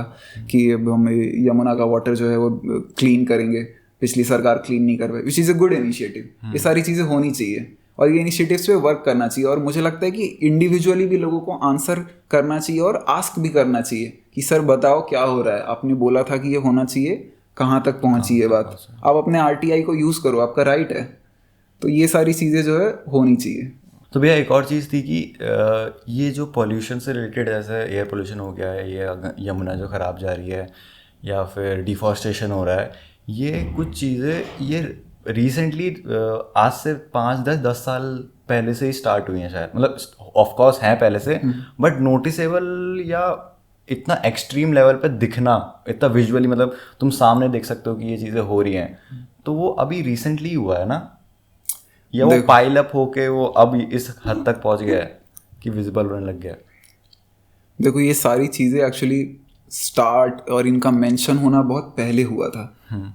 कि अब हम यमुना का वाटर जो है वो क्लीन करेंगे, पिछली सरकार क्लीन नहीं कर पाई, which is a good initiative. ये सारी चीज़ें होनी चाहिए और ये इनिशिएटिव्स पे वर्क करना चाहिए। और मुझे लगता है कि इंडिविजुअली भी लोगों को आंसर करना चाहिए और आस्क भी करना चाहिए कि सर बताओ क्या हो रहा है, आपने बोला था कि ये होना चाहिए, कहाँ तक पहुँची है बात, आप अपने RTI को यूज़ करो, आपका राइट है। तो ये सारी चीज़ें जो है होनी चाहिए। तो भैया एक और चीज़ थी कि ये जो पॉल्यूशन से रिलेटेड, जैसे एयर पोल्यूशन हो गया है, ये यमुना जो ख़राब जा रही है, या फिर डिफॉरेस्टेशन हो रहा है, ये कुछ चीज़ें ये रिसेंटली आज से 5-10 साल पहले से ही स्टार्ट हुई हैं शायद, मतलब ऑफ कोर्स हैं पहले से, बट नोटिसेबल या इतना एक्सट्रीम लेवल पे दिखना, इतना विजुअली, मतलब तुम सामने देख सकते हो कि ये चीज़ें हो रही हैं, तो वो अभी रिसेंटली हुआ है ना, या वो पाइल अप होके वो अब इस हद तक पहुंच गया है कि विजिबल होने लग गया है? देखो ये सारी चीज़ें एक्चुअली स्टार्ट और इनका मेंशन होना बहुत पहले हुआ था,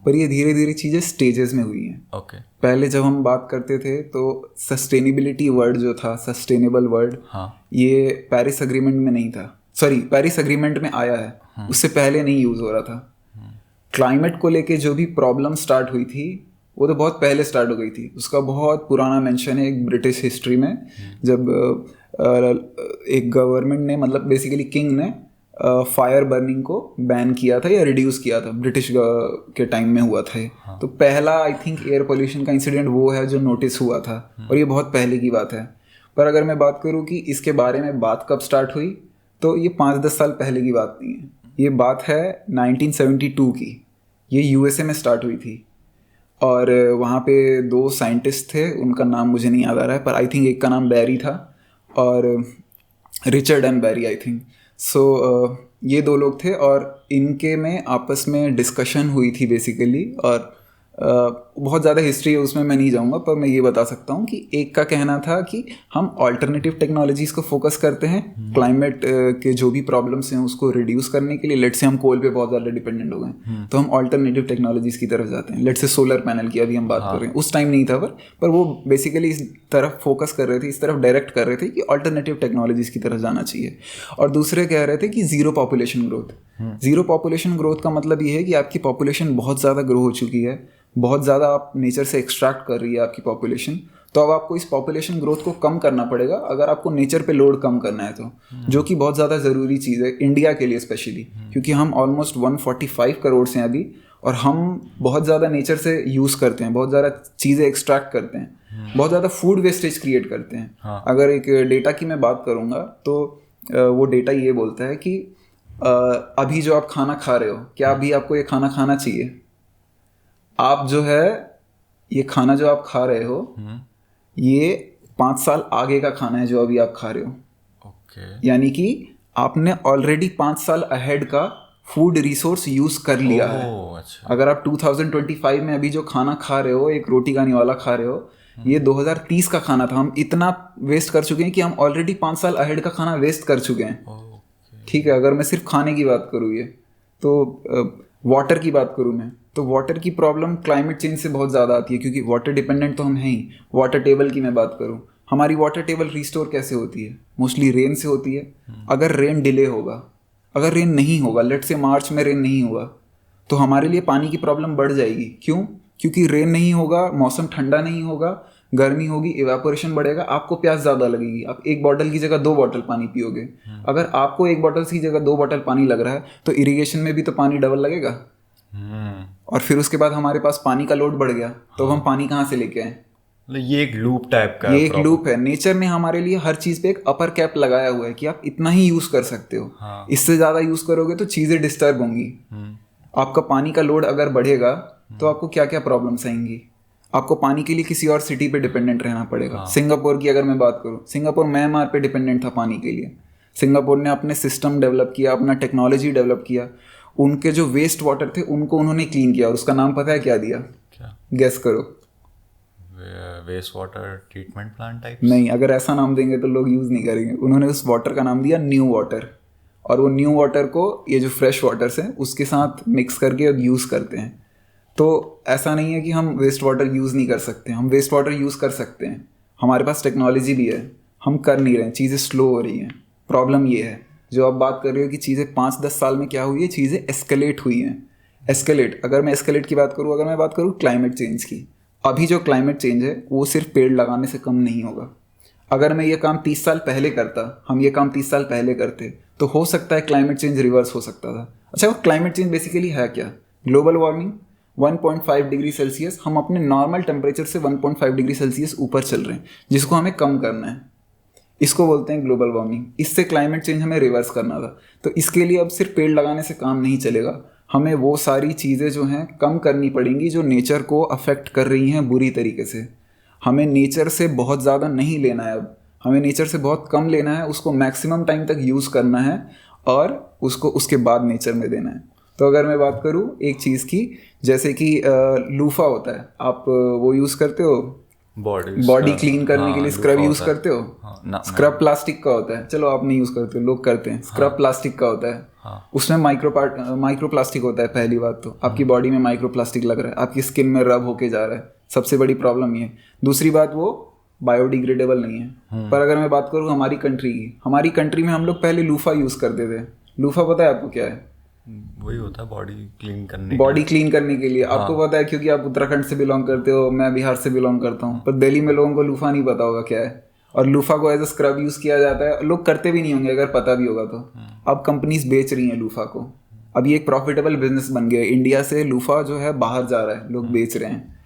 पर ये धीरे धीरे चीज़ें स्टेजेस में हुई हैं। ओके। पहले जब हम बात करते थे तो सस्टेनेबिलिटी वर्ड जो था, सस्टेनेबल वर्ड, ये पेरिस अग्रीमेंट में नहीं था, सॉरी पेरिस अग्रीमेंट में आया है, उससे पहले नहीं यूज़ हो रहा था। क्लाइमेट को लेके जो भी प्रॉब्लम स्टार्ट हुई थी वो तो बहुत पहले स्टार्ट हो गई थी। उसका बहुत पुराना मेंशन है एक ब्रिटिश हिस्ट्री में, जब एक गवर्नमेंट ने, मतलब बेसिकली किंग ने फायर बर्निंग को बैन किया था या रिड्यूस किया था, ब्रिटिश के टाइम में हुआ था। हाँ। तो पहला आई थिंक एयर पोल्यूशन का इंसिडेंट वो है जो नोटिस हुआ था, और ये बहुत पहले की बात है। पर अगर मैं बात करूँ कि इसके बारे में बात कब स्टार्ट हुई, तो ये 5-10 साल पहले की बात नहीं है, ये बात है 1972 की। ये USA में स्टार्ट हुई थी और वहाँ पे 2 साइंटिस्ट थे, उनका नाम मुझे नहीं याद आ रहा है, पर आई थिंक एक का नाम बैरी था और Richard and Barry I think. So ये 2 लोग थे और इनके में आपस में डिस्कशन हुई थी बेसिकली, और बहुत ज़्यादा हिस्ट्री है उसमें मैं नहीं जाऊँगा, पर मैं ये बता सकता हूँ कि एक का कहना था कि हम ऑल्टरनेटिव टेक्नोलॉजीज़ को फोकस करते हैं, क्लाइमेट के जो भी प्रॉब्लम्स हैं उसको रिड्यूस करने के लिए। लेट से हम कोल पे बहुत ज़्यादा डिपेंडेंट हो गए, तो हम ऑल्टरनेटिव टेक्नोलॉजीज़ की तरफ जाते हैं। लेट से सोलर पैनल की अभी हम बात कर रहे हैं, उस टाइम नहीं था, पर वो बेसिकली इस तरफ फोकस कर रहे थे, इस तरफ डायरेक्ट कर रहे थे कि ऑल्टरनेटिव टेक्नोलॉजीज़ की तरफ जाना चाहिए। और दूसरे कह रहे थे कि zero population growth. Zero population growth का मतलब ये है कि आपकी पॉपुलेशन बहुत ज़्यादा ग्रो हो चुकी है, बहुत ज़्यादा आप नेचर से एक्सट्रैक्ट कर रही है आपकी पॉपुलेशन, तो अब आपको इस पॉपुलेशन ग्रोथ को कम करना पड़ेगा अगर आपको नेचर पे लोड कम करना है तो, जो कि बहुत ज़्यादा ज़रूरी चीज़ है इंडिया के लिए स्पेशली, क्योंकि हम ऑलमोस्ट 145 करोड़ से हैं अभी, और हम बहुत ज़्यादा नेचर से यूज़ करते हैं, बहुत ज़्यादा चीज़ें एक्सट्रैक्ट करते हैं, बहुत ज़्यादा फूड वेस्टेज क्रिएट करते हैं। हाँ। अगर एक डेटा की मैं बात करूँगा तो वो डेटा ये बोलता है कि अभी जो आप खाना खा रहे हो, क्या अभी आपको ये खाना खाना चाहिए? आप जो है ये खाना जो आप खा रहे हो ये 5 साल आगे का खाना है जो अभी आप खा रहे हो। ओके। यानी कि आपने ऑलरेडी 5 साल अहेड का फूड रिसोर्स यूज कर लिया है। अच्छा। अगर आप 2025 में अभी जो खाना खा रहे हो, एक रोटी का निवाला खा रहे हो, ये 2030 का खाना था। हम इतना वेस्ट कर चुके हैं कि हम ऑलरेडी 5 साल अहेड का खाना वेस्ट कर चुके हैं। ठीक है, अगर मैं सिर्फ खाने की बात करूँ, ये तो वाटर की बात करूँ मैं, तो वाटर की प्रॉब्लम क्लाइमेट चेंज से बहुत ज़्यादा आती है, क्योंकि वाटर डिपेंडेंट तो हम हैं ही। वाटर टेबल की मैं बात करूँ, हमारी वाटर टेबल रिस्टोर कैसे होती है? मोस्टली रेन से होती है। अगर रेन डिले होगा, अगर रेन नहीं होगा, लेट से मार्च में रेन नहीं हुआ, तो हमारे लिए पानी की प्रॉब्लम बढ़ जाएगी। क्यों? क्योंकि रेन नहीं होगा, मौसम ठंडा नहीं होगा, गर्मी होगी, इवेपोरेशन बढ़ेगा, आपको प्यास ज़्यादा लगेगी, आप 1 बॉटल की जगह 2 बॉटल पानी पियोगे। अगर आपको 1 बॉटल की जगह 2 बॉटल पानी लग रहा है तो इरिगेशन में भी तो पानी डबल लगेगा। और फिर उसके बाद हमारे पास पानी का लोड बढ़ गया, तो हम पानी कहाँ से लेके आए? ये एक लूप टाइप का, ये एक लूप है। नेचर ने हमारे लिए हर चीज़ पे एक अपर कैप लगाया हुआ है कि आप इतना ही यूज़ कर सकते हो। हाँ। इससे ज़्यादा यूज़ करोगे तो चीज़ें डिस्टर्ब होंगी। आपका पानी का लोड अगर बढ़ेगा तो आपको क्या क्या प्रॉब्लम्स आएंगी? आपको पानी के लिए किसी और सिटी पे डिपेंडेंट रहना पड़ेगा। हाँ। सिंगापुर की अगर मैं बात करूँ, सिंगापुर म्यांमार पे डिपेंडेंट था पानी के लिए। सिंगापुर ने अपने सिस्टम डेवलप किया, अपना टेक्नोलॉजी डेवलप किया, उनके जो वेस्ट वाटर थे उनको उन्होंने क्लीन किया, और उसका नाम पता है क्या दिया? क्या? गेस करो। Waste water treatment plant type? नहीं, अगर ऐसा नाम देंगे तो लोग यूज़ नहीं करेंगे। उन्होंने उस वाटर का नाम दिया न्यू वाटर, और वो न्यू वाटर को ये जो फ्रेश वाटर्स हैं उसके साथ मिक्स करके यूज़ करते हैं। तो ऐसा नहीं है कि हम वेस्ट वाटर यूज़ नहीं कर सकते, हम वेस्ट वाटर यूज़ कर सकते हैं। हमारे पास टेक्नोलॉजी भी है, हम कर नहीं रहे हैं, चीज़ें स्लो हो रही हैं। प्रॉब्लम ये है, जो आप बात कर रहे हो कि चीज़ें 5-10 साल में क्या हुई है, चीज़ें एस्केलेट हुई हैं। एस्केलेट, अगर मैं एस्केलेट की बात करूँ, अगर मैं बात करूँ क्लाइमेट चेंज की, अभी जो क्लाइमेट चेंज है वो सिर्फ पेड़ लगाने से कम नहीं होगा। अगर मैं ये काम 30 साल पहले करता, हम ये काम 30 साल पहले करते, तो हो सकता है क्लाइमेट चेंज रिवर्स हो सकता था। अच्छा, वो क्लाइमेट चेंज बेसिकली है क्या? ग्लोबल वार्मिंग 1.5 डिग्री सेल्सियस, हम अपने नॉर्मल टेम्परेचर से 1.5 डिग्री सेल्सियस ऊपर चल रहे हैं, जिसको हमें कम करना है। इसको बोलते हैं ग्लोबल वार्मिंग। इससे क्लाइमेट चेंज हमें रिवर्स करना था। तो इसके लिए अब सिर्फ पेड़ लगाने से काम नहीं चलेगा, हमें वो सारी चीज़ें जो हैं कम करनी पड़ेंगी जो नेचर को अफेक्ट कर रही हैं बुरी तरीके से। हमें नेचर से बहुत ज़्यादा नहीं लेना है, अब हमें नेचर से बहुत कम लेना है, उसको मैक्सिमम टाइम तक यूज़ करना है और उसको उसके बाद नेचर में देना है। तो अगर मैं बात करूँ एक चीज़ की, जैसे कि लूफा होता है, आप वो यूज़ करते हो बॉडी क्लीन करने के लिए, स्क्रब यूज़ करते हो? स्क्रब प्लास्टिक का होता है, चलो आप नहीं यूज़ करते, लोग करते हैं। स्क्रब प्लास्टिक का होता है, उसमें माइक्रो प्लास्टिक होता है। पहली बात तो आपकी बॉडी में माइक्रो प्लास्टिक लग रहा है, आपकी स्किन में रब होके जा रहा है, सबसे बड़ी प्रॉब्लम ये है। दूसरी बात, वो बायोडिग्रेडेबल नहीं है। पर अगर मैं बात करूँ हमारी कंट्री की, हमारी कंट्री में हम लोग पहले लूफा यूज़ करते थे। लूफा पता है आपको क्या है? वही होता है बॉडी क्लीन करने के लिए। आपको पता है क्योंकि आप उत्तराखंड से बिलोंग करते हो, मैं बिहार से बिलोंग करता हूँ, पर दिल्ली में लोगों को लूफा नहीं पता होगा क्या है। और लूफा को एज अ स्क्रब यूज़ किया जाता है, लोग करते भी नहीं होंगे अगर पता भी होगा तो। अब कंपनीज बेच रही हैं लूफा को, अब ये एक प्रॉफिटेबल बिजनेस बन गया है। इंडिया से लूफा जो है बाहर जा रहा है, लोग बेच रहे हैं।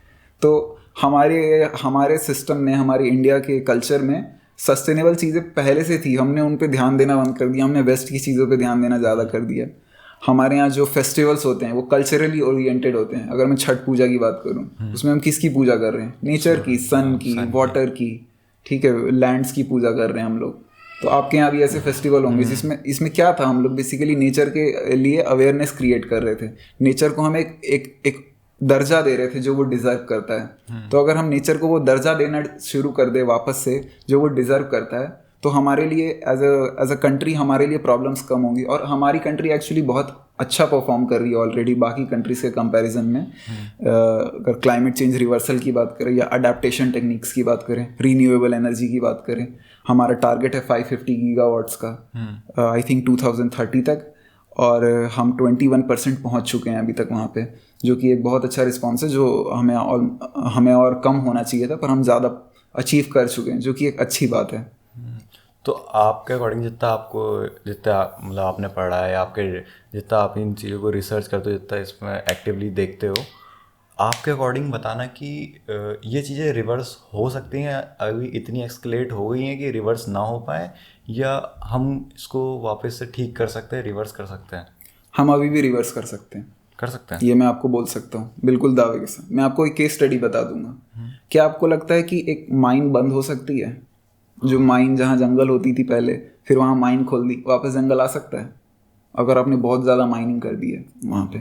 तो हमारे सिस्टम में, हमारे इंडिया के कल्चर में सस्टेनेबल चीज़ें पहले से थी, हमने उन पे ध्यान देना बंद कर दिया, हमने वेस्ट की चीज़ों पे ध्यान देना ज़्यादा कर दिया। हमारे यहाँ जो फेस्टिवल्स होते हैं वो कल्चरली ओरिएंटेड होते हैं। अगर मैं छठ पूजा की बात करूँ, उसमें हम किसकी पूजा कर रहे हैं? नेचर की, सन की, वाटर की, ठीक है, लैंड्स की पूजा कर रहे हैं हम लोग। तो आपके यहाँ भी ऐसे फेस्टिवल होंगे जिसमें, इसमें क्या था, हम लोग बेसिकली नेचर के लिए अवेयरनेस क्रिएट कर रहे थे। नेचर को हम एक दर्जा दे रहे थे जो वो डिज़र्व करता है। तो अगर हम नेचर को वो दर्जा देना शुरू कर दे वापस से जो वो डिज़र्व करता है, तो हमारे लिए एज अ कंट्री हमारे लिए प्रॉब्लम्स कम होंगी। और हमारी कंट्री एक्चुअली बहुत अच्छा परफॉर्म कर रही है ऑलरेडी बाकी कंट्रीज के कंपैरिजन में। अगर क्लाइमेट चेंज रिवर्सल की बात करें या अडेप्टेशन टेक्निक्स की बात करें, रीन्यूएबल एनर्जी की बात करें, हमारा टारगेट है 550 गीगावाट्स का आई थिंक 2030 तक, और हम 21% पहुंच चुके हैं अभी तक वहाँ पे, जो कि एक बहुत अच्छा रिस्पॉन्स है, जो हमें और कम होना चाहिए था, पर हम ज़्यादा अचीव कर चुके हैं, जो कि एक अच्छी बात है। तो आपके अकॉर्डिंग जितना मतलब आपने पढ़ा है, जितना आप इन चीज़ों को रिसर्च करते हो, जितना इसमें एक्टिवली देखते हो, आपके अकॉर्डिंग बताना कि ये चीज़ें रिवर्स हो सकती हैं, अभी इतनी एक्सकेलेट हो गई हैं कि रिवर्स ना हो पाए, या हम इसको वापस से ठीक कर सकते हैं, रिवर्स कर सकते हैं? हम अभी भी रिवर्स कर सकते हैं, ये मैं आपको बोल सकता हूँ बिल्कुल दावे के साथ। मैं आपको एक केस स्टडी बता दूंगा। क्या आपको लगता है कि एक माइन बंद हो सकती है? जो माइन, जहाँ जंगल होती थी पहले, फिर वहाँ माइन खोल दी, वापस जंगल आ सकता है अगर आपने बहुत ज़्यादा माइनिंग कर दी है वहाँ पे?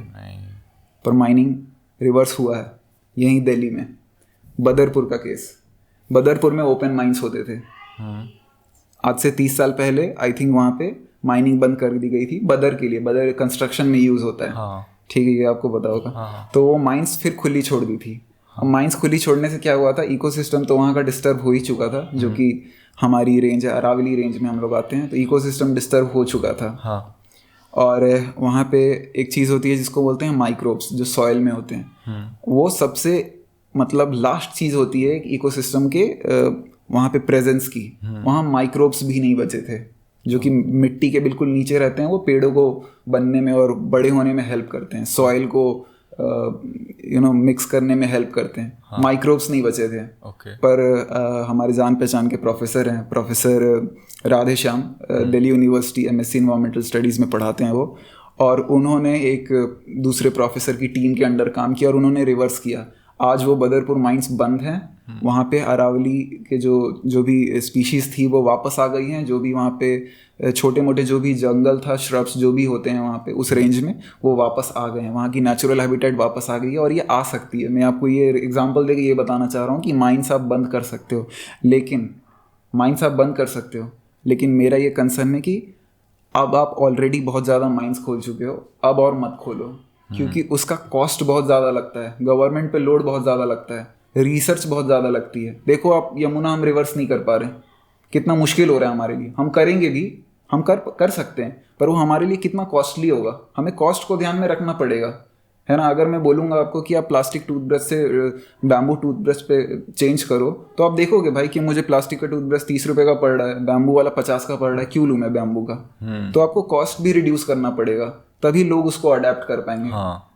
पर माइनिंग रिवर्स हुआ है यहीं दिल्ली में। बदरपुर का केस, बदरपुर में ओपन माइंस होते थे। आज से 30 साल पहले आई थिंक वहाँ पे माइनिंग बंद कर दी गई थी बदर के लिए। बदर कंस्ट्रक्शन में यूज़ होता है, ठीक है, ये आपको पता होगा। तो वो माइंस फिर खुली छोड़ दी थी। अब माइंस खुली छोड़ने से क्या हुआ था, इकोसिस्टम तो वहाँ का डिस्टर्ब हो ही चुका था, जो कि हमारी रेंज है, अरावली रेंज में हम लोग आते हैं, तो इकोसिस्टम डिस्टर्ब हो चुका था। और वहाँ पे एक चीज़ होती है जिसको बोलते हैं माइक्रोब्स, जो सॉइल में होते हैं। वो सबसे मतलब लास्ट चीज़ होती है इकोसिस्टम के वहाँ पे प्रेजेंस की। वहाँ माइक्रोब्स भी नहीं बचे थे, जो कि मिट्टी के बिल्कुल नीचे रहते हैं। वो पेड़ों को बनने में और बड़े होने में हेल्प करते हैं, सॉइल को मिक्स करने में हेल्प करते हैं। माइक्रोब्स नहीं बचे थे। पर हमारे जान पहचान के प्रोफेसर हैं, professor Radhe Shyam, Delhi university MSc environmental studies में पढ़ाते हैं वो, और उन्होंने एक दूसरे प्रोफेसर की टीम के अंडर काम किया और उन्होंने रिवर्स किया। आज वो बदरपुर माइंस बंद हैं, वहाँ पे अरावली के जो भी स्पीशीज़ थी वो वापस आ गई हैं। जो भी वहाँ पे छोटे मोटे जो भी जंगल था, श्रब्स जो भी होते हैं वहाँ पे उस रेंज में, वो वापस आ गए हैं। वहाँ की नेचुरल हैबिटेट वापस आ गई है और ये आ सकती है। मैं आपको ये एग्जांपल देके ये बताना चाह रहा हूँ कि माइंस आप बंद कर सकते हो, लेकिन मेरा ये कंसर्न है कि अब आप ऑलरेडी बहुत ज़्यादा माइंस खोल चुके हो, अब और मत खोलो, क्योंकि उसका कॉस्ट बहुत ज़्यादा लगता है, गवर्नमेंट पे लोड बहुत ज़्यादा लगता है, रिसर्च बहुत ज़्यादा लगती है। देखो आप, यमुना हम रिवर्स नहीं कर पा रहे, कितना मुश्किल हो रहा है हमारे लिए, हम करेंगे भी, हम कर सकते हैं, पर वो हमारे लिए कितना कॉस्टली होगा, हमें कॉस्ट को ध्यान में रखना पड़ेगा, है ना। अगर मैं बोलूँगा आपको कि आप प्लास्टिक टूथब्रश से बैम्बू टूथब्रश पे चेंज करो, तो आप देखोगे भाई कि मुझे प्लास्टिक का टूथब्रश 30 रुपये का पड़ रहा है, बैम्बू वाला 50 का पड़ रहा है, क्यों लूँ मैं बैम्बू का। तो आपको कॉस्ट भी रिड्यूस करना पड़ेगा, तभी लोग उसको अडेप्ट कर पाएंगे। हाँ,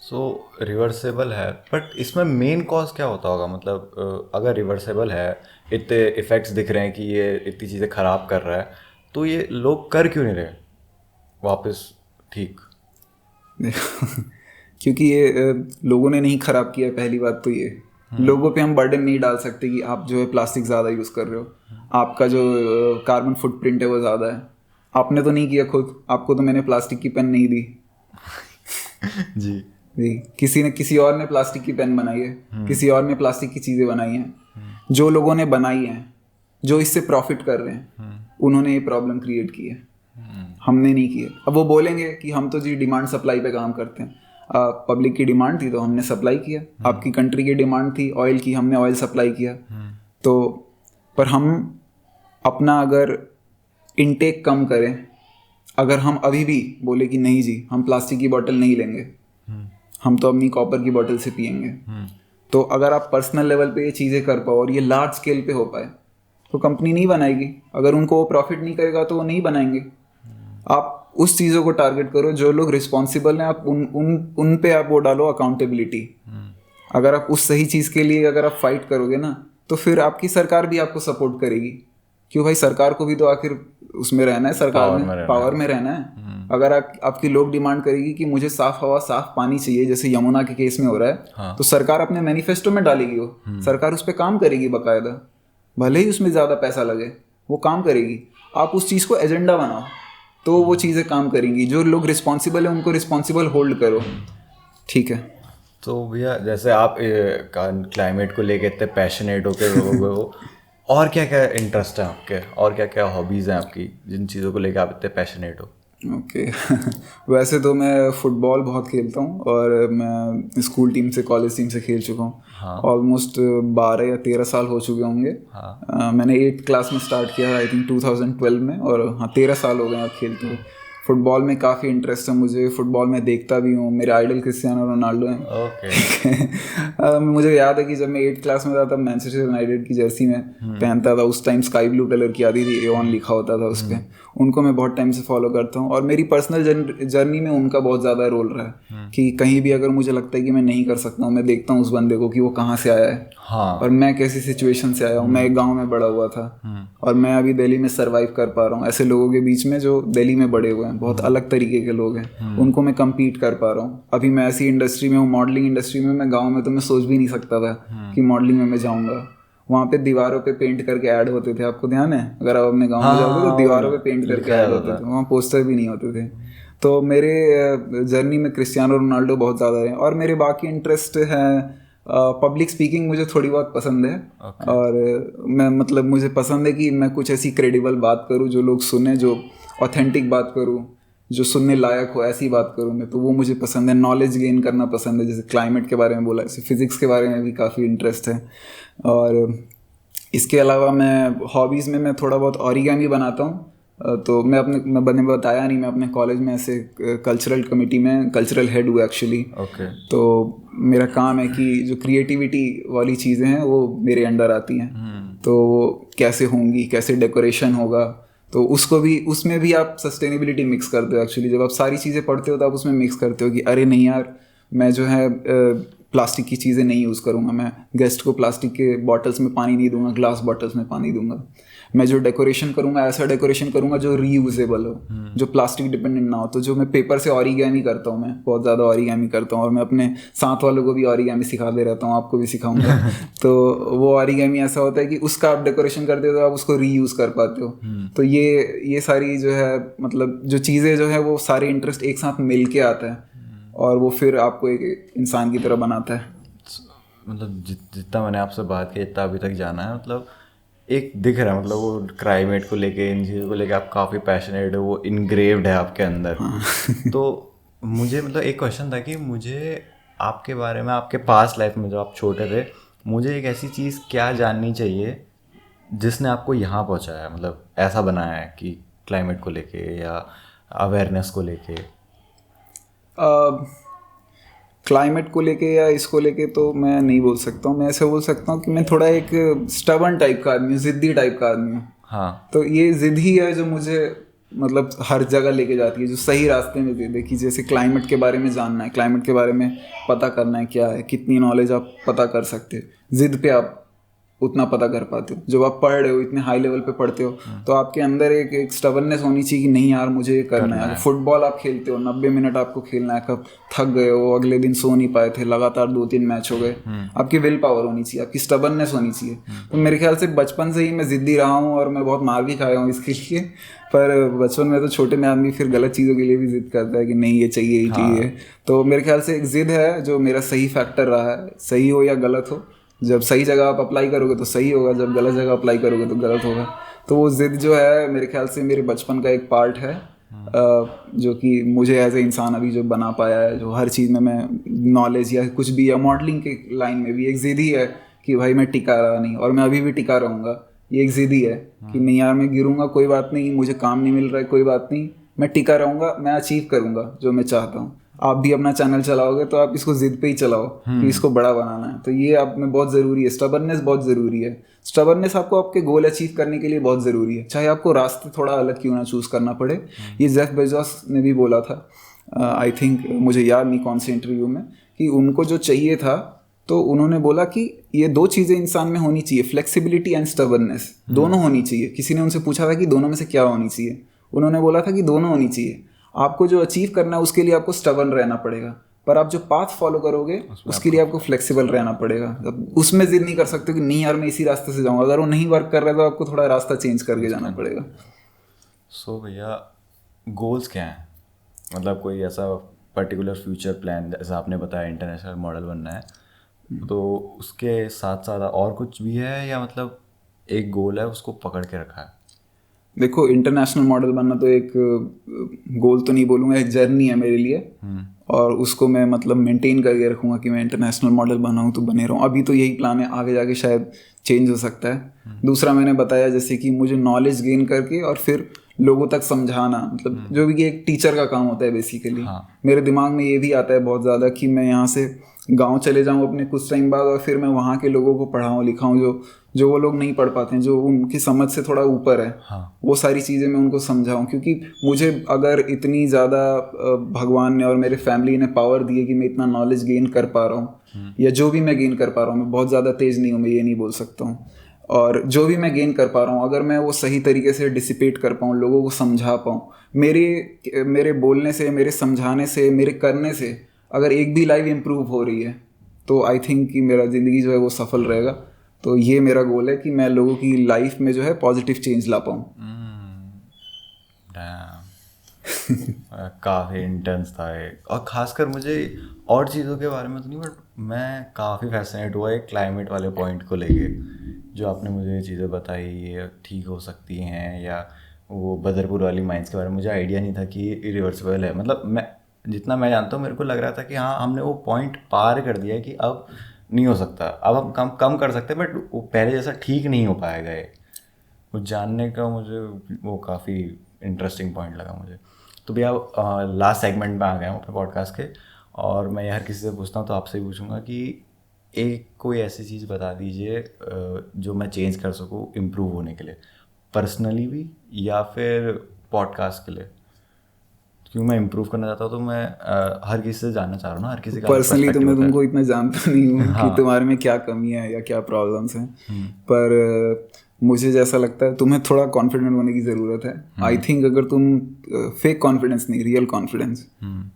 सो रिवर्सेबल है, बट इसमें मेन कॉज क्या होता होगा? मतलब अगर रिवर्सेबल है, इतने इफेक्ट्स दिख रहे हैं कि ये इतनी चीज़ें ख़राब कर रहा है, तो ये लोग कर क्यों नहीं रहे वापस ठीक? क्योंकि ये लोगों ने नहीं खराब किया, पहली बात तो ये। लोगों पे हम बर्डन नहीं डाल सकते कि आप जो है प्लास्टिक ज़्यादा यूज़ कर रहे हो, आपका जो कार्बन फुटप्रिंट है वो ज़्यादा है। आपने तो नहीं किया खुद, आपको तो मैंने प्लास्टिक की पेन नहीं दी जी जी, किसी ने, किसी और ने प्लास्टिक की पेन बनाई है, किसी और ने प्लास्टिक की चीज़ें बनाई हैं। जो लोगों ने बनाई हैं, जो इससे प्रॉफिट कर रहे हैं, उन्होंने ये प्रॉब्लम क्रिएट की है, हमने नहीं किया। अब वो बोलेंगे कि हम तो जी डिमांड सप्लाई पे काम करते हैं। पब्लिक की डिमांड थी तो हमने सप्लाई किया, आपकी कंट्री की डिमांड थी ऑयल की, हमने ऑयल सप्लाई किया। तो पर हम अपना अगर इनटेक कम करें, अगर हम अभी भी बोले कि नहीं जी हम प्लास्टिक की बोतल नहीं लेंगे, हम तो अपनी कॉपर की बोतल से पियेंगे, तो अगर आप पर्सनल लेवल पे ये चीज़ें कर पाओ और ये लार्ज स्केल पे हो पाए, तो कंपनी नहीं बनाएगी। अगर उनको वो प्रॉफिट नहीं करेगा तो वो नहीं बनाएंगे। आप उस चीज़ों को टारगेट करो, जो लोग रिस्पॉन्सिबल हैं, आप उन पे आप वो डालो अकाउंटेबिलिटी। अगर आप उस सही चीज़ के लिए अगर आप फाइट करोगे ना, तो फिर आपकी सरकार भी आपको सपोर्ट करेगी। क्यों भाई, सरकार को भी तो आखिर उसमें रहना है, सरकार में पावर में रहना है। अगर आपकी लोग डिमांड करेगी कि मुझे साफ हवा साफ पानी चाहिए, जैसे यमुना के केस में हो रहा है, तो सरकार अपने मैनिफेस्टो में डालेगी, वो सरकार उस पर काम करेगी बाकायदा, भले ही उसमें ज़्यादा पैसा लगे, वो काम करेगी। आप उस चीज़ को एजेंडा बनाओ तो वो चीज़ें काम करेंगी। जो लोग रिस्पॉन्सिबल हैं उनको रिस्पॉन्सिबल होल्ड करो, ठीक है। तो भैया जैसे आप क्लाइमेट को लेके इतने पैशनेट होके हो, और क्या क्या इंटरेस्ट है आपके, और क्या क्या हॉबीज़ हैं आपकी जिन चीज़ों को लेके आप इतने पैशनेट हो? ओके वैसे तो मैं फुटबॉल बहुत खेलता हूँ, और मैं स्कूल टीम से कॉलेज टीम से खेल चुका हूँ। ऑलमोस्ट 12 या 13 साल हो चुके होंगे। मैंने 8th क्लास में स्टार्ट किया, आई थिंक 2012 में, और हाँ 13 साल हो गए अब खेलते हुए। फुटबॉल में काफ़ी इंटरेस्ट है मुझे, फुटबॉल में देखता भी हूँ, मेरे आइडल क्रिस्टियानो रोनाल्डो हैं। ओके मुझे याद है कि जब मैं 8th क्लास में था तब मैनचेस्टर यूनाइटेड की जर्सी में पहनता था। उस टाइम स्काई ब्लू कलर की आती थी, एऑन लिखा होता था उस पर। उनको मैं बहुत टाइम से फॉलो करता हूँ, और मेरी पर्सनल जर्नी में उनका बहुत ज़्यादा रोल रहा है कि कहीं भी अगर मुझे लगता है कि मैं नहीं कर सकता हूँ, मैं देखता हूँ उस बंदे को कि वो कहाँ से आया है, और मैं कैसी सिचुएशन से आया हूँ। मैं एक गाँव में बड़ा हुआ था, और मैं अभी दिल्ली में सर्वाइव कर पा रहा हूँ ऐसे लोगों के बीच में जो दिल्ली में बड़े हुए हैं, बहुत अलग तरीके के लोग हैं, उनको मैं कम्पीट कर पा रहा हूँ। अभी मैं ऐसी इंडस्ट्री में हूँ, मॉडलिंग इंडस्ट्री में। मैं गाँव में तो मैं सोच भी नहीं सकता था कि मॉडलिंग में मैं जाऊँगा। वहाँ पे दीवारों पे पेंट करके ऐड होते थे, आपको ध्यान है? अगर आप अपने गाँव में जाओगे तो दीवारों पे पेंट करके ऐड होते थे, वहाँ पोस्टर भी नहीं होते थे। तो मेरे जर्नी में क्रिस्टियानो रोनाल्डो बहुत ज़्यादा है। और मेरे बाकी इंटरेस्ट है, पब्लिक स्पीकिंग मुझे थोड़ी बहुत पसंद है। और मैं मतलब मुझे पसंद है कि मैं कुछ ऐसी क्रेडिबल बात करूँ जो लोग सुने, जो ऑथेंटिक बात करूँ, जो सुनने लायक हो, ऐसी बात करूँ मैं, तो वो मुझे पसंद है। नॉलेज गेन करना पसंद है, जैसे क्लाइमेट के बारे में बोला, जैसे फिज़िक्स के बारे में भी काफ़ी इंटरेस्ट है। और इसके अलावा मैं हॉबीज़ में मैं थोड़ा बहुत ऑरिगेमी बनाता हूँ। तो मैंने बताया नहीं, मैं अपने कॉलेज में ऐसे कल्चरल कमेटी में कल्चरल हेड हुआ एक्चुअली। तो मेरा काम है कि जो क्रिएटिविटी वाली चीज़ें हैं वो मेरे अंडर आती हैं। तो वो कैसे होंगी, कैसे डेकोरेशन होगा, तो उसको भी, उसमें भी आप सस्टेनेबिलिटी मिक्स करते हो एक्चुअली। जब आप सारी चीज़ें पढ़ते हो तो आप उसमें मिक्स करते हो कि अरे नहीं यार, मैं जो है प्लास्टिक की चीज़ें नहीं यूज़ करूँगा, मैं गेस्ट को प्लास्टिक के बॉटल्स में पानी नहीं दूंगा, ग्लास बॉटल्स में पानी दूंगा। मैं जो डेकोरेशन करूँगा ऐसा डेकोरेशन करूँगा जो रीयूजेबल हो, जो प्लास्टिक डिपेंडेंट ना हो। तो जो मैं पेपर से ऑरिगेमी करता हूँ, मैं बहुत ज़्यादा ऑरिगेमी करता हूँ, और मैं अपने साथ वालों को भी ऑरिगेमी सिखा दे रहता हूँ, आपको भी सिखाऊंगा। तो वो ऑरिगेमी ऐसा होता है कि उसका आप डेकोरेशन करते हो तो आप उसको रीयूज़ कर पाते हो। तो ये सारी जो है, मतलब जो चीज़ें जो है वो सारे इंटरेस्ट एक साथ मिल के आता है, और वो फिर आपको एक इंसान की तरह बनाता है। मतलब जितना मैंने आपसे बात की, इतना अभी तक जाना है, मतलब एक दिख रहा है, मतलब वो क्लाइमेट को लेके, इन चीज़ों को लेके आप काफ़ी पैशनेट हो, वो इनग्रेव्ड है आपके अंदर। तो मुझे मतलब एक क्वेश्चन था कि मुझे आपके बारे में, आपके पास्ट लाइफ में जब आप छोटे थे, मुझे एक ऐसी चीज़ क्या जाननी चाहिए जिसने आपको यहाँ पहुँचाया, मतलब ऐसा बनाया है कि क्लाइमेट को लेके या अवेयरनेस को लेके? क्लाइमेट को लेके या इसको लेके तो मैं नहीं बोल सकता हूँ। मैं ऐसे बोल सकता हूँ कि मैं थोड़ा एक स्टबर्न टाइप का आदमी हूँ, ज़िद्दी टाइप का आदमी हूँ। हाँ, तो ये ज़िद ही है जो मुझे मतलब हर जगह लेके जाती है, जो सही रास्ते में ज़िद है कि जैसे क्लाइमेट के बारे में जानना है, क्लाइमेट के बारे में पता करना है क्या है, कितनी नॉलेज आप पता कर सकते हो, ज़िद पे आप उतना पता कर पाते हो। जब आप पढ़ रहे हो, इतने हाई लेवल पे पढ़ते हो, तो आपके अंदर एक स्टबर्ननेस होनी चाहिए कि नहीं यार मुझे ये करना है। फुटबॉल आप खेलते हो, 90 मिनट आपको खेलना है, कब थक गए हो, अगले दिन सो नहीं पाए थे, लगातार 2-3 मैच हो गए, आपकी विल पावर होनी चाहिए, आपकी स्टबर्ननेस होनी चाहिए। तो मेरे ख्याल से बचपन से ही मैं ज़िद्दी रहा हूँ और मैं बहुत मार भी खाया हूँ इसके लिए। पर बचपन में तो छोटे में आदमी फिर गलत चीज़ों के लिए भी ज़िद करता है कि नहीं ये चाहिए, ये चाहिए। तो मेरे ख्याल से एक ज़िद है जो मेरा सही फैक्टर रहा है, सही हो या गलत हो। जब सही जगह आप अप्लाई करोगे तो सही होगा, जब गलत जगह अप्लाई करोगे तो गलत होगा। तो वो ज़िद जो है मेरे ख्याल से मेरे बचपन का एक पार्ट है, जो कि मुझे एज ए इंसान अभी जो बना पाया है, जो हर चीज़ में मैं नॉलेज या कुछ भी, या मॉडलिंग के लाइन में भी एक ज़िद ही है कि भाई मैं टिका रहा नहीं, और मैं अभी भी टिका रहूँगा। ये एक ज़िद ही है कि नहीं यार मैं गिरूँगा कोई बात नहीं, मुझे काम नहीं मिल रहा है कोई बात नहीं, मैं टिका रहूँगा, मैं अचीव करूँगा जो मैं चाहता हूँ। आप भी अपना चैनल चलाओगे तो आप इसको जिद पे ही चलाओ कि इसको बड़ा बनाना है। तो ये आप में बहुत ज़रूरी है, स्टबर्ननेस बहुत ज़रूरी है। स्टबर्ननेस आपको आपके गोल अचीव करने के लिए बहुत ज़रूरी है, चाहे आपको रास्ते थोड़ा अलग क्यों ना चूज़ करना पड़े। ये जेफ बेजोस ने भी बोला था, आई थिंक, मुझे याद नहीं कौन से इंटरव्यू में, कि उनको जो चाहिए था तो उन्होंने बोला कि ये 2 चीज़ें इंसान में होनी चाहिए, फ्लेक्सिबिलिटी एंड स्टबर्ननेस, दोनों होनी चाहिए। किसी ने उनसे पूछा था कि दोनों में से क्या होनी चाहिए, उन्होंने बोला था कि दोनों होनी चाहिए। आपको जो अचीव करना है उसके लिए आपको स्टबर्न रहना पड़ेगा, पर आप जो पाथ फॉलो करोगे उसके लिए आपको फ्लेक्सिबल रहना पड़ेगा। उसमें जिद नहीं कर सकते कि नहीं यार मैं इसी रास्ते से जाऊँगा, अगर वो नहीं वर्क कर रहा है तो आपको थोड़ा रास्ता चेंज करके जाना पड़ेगा। सो भैया गोल्स क्या हैं? मतलब कोई ऐसा पर्टिकुलर फ्यूचर प्लान, जैसा आपने बताया इंटरनेशनल मॉडल बनना है, तो उसके साथ साथ और कुछ भी है, या मतलब एक गोल है उसको पकड़ के रखा है? देखो, इंटरनेशनल मॉडल बनना तो एक गोल तो नहीं बोलूँगा, एक जर्नी है मेरे लिए, और उसको मैं मतलब मेंटेन करके रखूँगा कि मैं इंटरनेशनल मॉडल बनाऊँ तो बने रहूँ। अभी तो यही प्लान है, आगे जाके शायद चेंज हो सकता है। दूसरा मैंने बताया जैसे कि मुझे नॉलेज गेन करके और फिर लोगों तक समझाना, मतलब जो भी एक टीचर का काम होता है बेसिकली। मेरे दिमाग में ये भी आता है बहुत ज़्यादा कि मैं यहाँ से गांव चले जाऊँ अपने कुछ टाइम बाद, और फिर मैं वहाँ के लोगों को पढ़ाऊँ लिखाऊँ जो वो लोग नहीं पढ़ पाते हैं, जो उनकी समझ से थोड़ा ऊपर है। वो सारी चीज़ें मैं उनको समझाऊँ, क्योंकि मुझे अगर इतनी ज़्यादा भगवान ने और मेरे फैमिली ने पावर दी है कि मैं इतना नॉलेज गेन कर पा रहा हूँ, या जो भी मैं गेन कर पा रहा हूँ, मैं बहुत ज़्यादा तेज़ नहीं हूँ, मैं ये नहीं बोल सकता हूँ, और जो भी मैं गेन कर पा रहा हूँ अगर मैं वो सही तरीके से डिसिपेट कर पाऊँ, लोगों को समझा पाऊँ, मेरे बोलने से, मेरे समझाने से, मेरे करने से अगर एक भी लाइफ इम्प्रूव हो रही है तो आई थिंक कि मेरा ज़िंदगी जो है वो सफल रहेगा। तो ये मेरा गोल है कि मैं लोगों की लाइफ में जो है पॉजिटिव चेंज ला पाऊँ। काफ़ी इंटेंस था ये, और ख़ासकर मुझे और चीज़ों के बारे में तो नहीं, बट मैं काफ़ी फैसिनेट हुआ एक क्लाइमेट वाले पॉइंट को लेके, जो आपने मुझे ये चीज़ें बताई ये ठीक हो सकती हैं, या वो बदरपुर वाली माइंस के बारे में मुझे आइडिया नहीं था कि इरिवर्सिबल है। मतलब मैं जितना मैं जानता हूँ, मेरे को लग रहा था कि हाँ हमने वो पॉइंट पार कर दिया है कि अब नहीं हो सकता, अब हम कम कर सकते हैं, बट वो पहले जैसा ठीक नहीं हो पाएगा। ये वो जानने का मुझे वो काफ़ी इंटरेस्टिंग पॉइंट लगा मुझे। तो भैया लास्ट सेगमेंट में आ गया हूँ अपने पॉडकास्ट के, और मैं हर किसी से पूछता हूँ, तो आपसे भी पूछूंगा कि एक कोई ऐसी चीज़ बता दीजिए जो मैं चेंज कर सकूँ इम्प्रूव होने के लिए, पर्सनली भी या फिर पॉडकास्ट के लिए। क्यों मैं इम्प्रूव करना चाहता हूँ, तो मैं हर किसी से जानना चाह रहा हूँ ना, हर किसी का पर्सनली तो मैं तुमको इतना जानता नहीं हूँ कि तुम्हारे में क्या कमी है या क्या प्रॉब्लम्स हैं, पर मुझे जैसा लगता है तुम्हें थोड़ा कॉन्फिडेंट होने की ज़रूरत है। आई थिंक अगर तुम फेक कॉन्फिडेंस नहीं, रियल कॉन्फिडेंस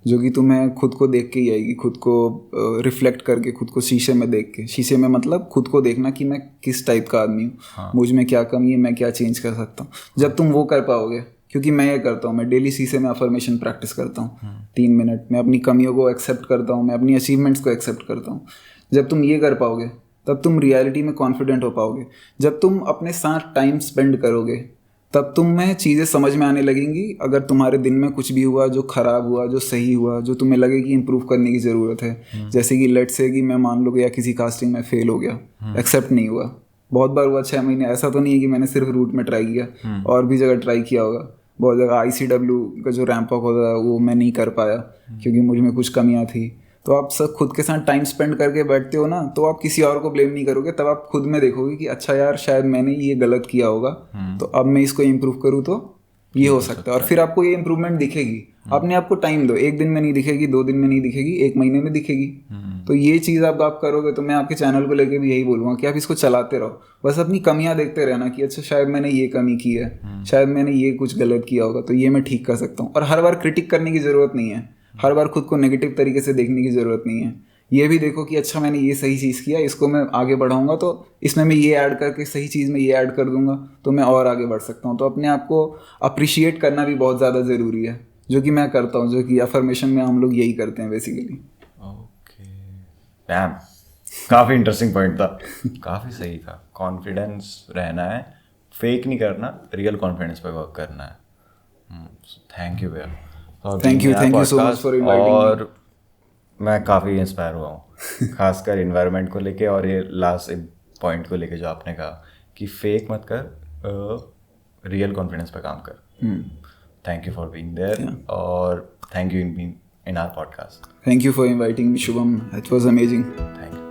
जो कि तुम्हें खुद को देख के ही आएगी, खुद को रिफ्लेक्ट करके, खुद को शीशे में देख के, शीशे में मतलब खुद को देखना कि मैं किस टाइप का आदमी हूँ, मुझ में क्या कमी है, मैं क्या चेंज कर सकता हूँ। जब तुम वो कर पाओगे, क्योंकि मैं ये करता हूँ, मैं डेली शीशे में अफर्मेशन प्रैक्टिस करता हूँ 3 मिनट, मैं अपनी कमियों को एक्सेप्ट करता हूँ, मैं अपनी अचीवमेंट्स को एक्सेप्ट करता हूँ। जब तुम ये कर पाओगे तब तुम रियलिटी में कॉन्फिडेंट हो पाओगे। जब तुम अपने साथ टाइम स्पेंड करोगे तब तुम में चीज़ें समझ में आने लगेंगी। अगर तुम्हारे दिन में कुछ भी हुआ जो ख़राब हुआ, जो सही हुआ, जो तुम्हें लगे कि इम्प्रूव करने की ज़रूरत है, जैसे कि लेट्स से कि मैं मान लो या किसी कास्टिंग में फेल हो गया, एक्सेप्ट नहीं हुआ, बहुत बार हुआ 6 महीने, ऐसा तो नहीं है कि मैंने सिर्फ रूट में ट्राई किया, और भी जगह ट्राई किया होगा। बहुत जगह ICW का जो रैंप अप होता है वो मैं नहीं कर पाया क्योंकि मुझ में कुछ कमियां थी। तो आप सब खुद के साथ टाइम स्पेंड करके बैठते हो ना, तो आप किसी और को ब्लेम नहीं करोगे, तब आप खुद में देखोगे कि अच्छा यार शायद मैंने ये गलत किया होगा, तो अब मैं इसको इम्प्रूव करूँ तो ये हो सकता है। और फिर आपको ये इम्प्रूवमेंट दिखेगी। अपने आप को टाइम दो, 1 दिन में नहीं दिखेगी, 2 दिन में नहीं दिखेगी, 1 महीने में दिखेगी। तो ये चीज़ अब आप करोगे तो मैं आपके चैनल को लेके भी यही बोलूँगा कि आप इसको चलाते रहो, बस अपनी कमियां देखते रहना कि अच्छा शायद मैंने ये कमी की है, शायद मैंने ये कुछ गलत किया होगा, तो ये मैं ठीक कर सकता हूँ। और हर बार क्रिटिक करने की ज़रूरत नहीं है, हर बार खुद को नेगेटिव तरीके से देखने की ज़रूरत नहीं है। ये भी देखो कि अच्छा मैंने ये सही चीज़ किया, इसको मैं आगे बढ़ाऊंगा तो इसमें मैं ये ऐड करके सही चीज़ में ये ऐड कर दूंगा तो मैं और आगे बढ़ सकता हूँ। तो अपने आप को अप्रिशिएट करना भी बहुत ज़्यादा ज़रूरी है, जो कि मैं करता हूँ, जो कि अफर्मेशन में हम लोग यही करते हैं बेसिकली। ओके, डैम, काफ़ी इंटरेस्टिंग पॉइंट था, काफ़ी सही था। कॉन्फिडेंस रहना है, फेक नहीं करना, रियल कॉन्फिडेंस पे वर्क करना है। थैंक यू भैया, thank you so much for inviting. और मैं काफ़ी इंस्पायर हुआ हूँ खासकर इन्वायरमेंट को लेके, और ये लास्ट पॉइंट को लेके जो आपने कहा कि फेक मत कर, रियल कॉन्फिडेंस पे काम कर। Thank you for being there, और thank you in our podcast. Thank you for inviting me Shubham, it was amazing. Thank you.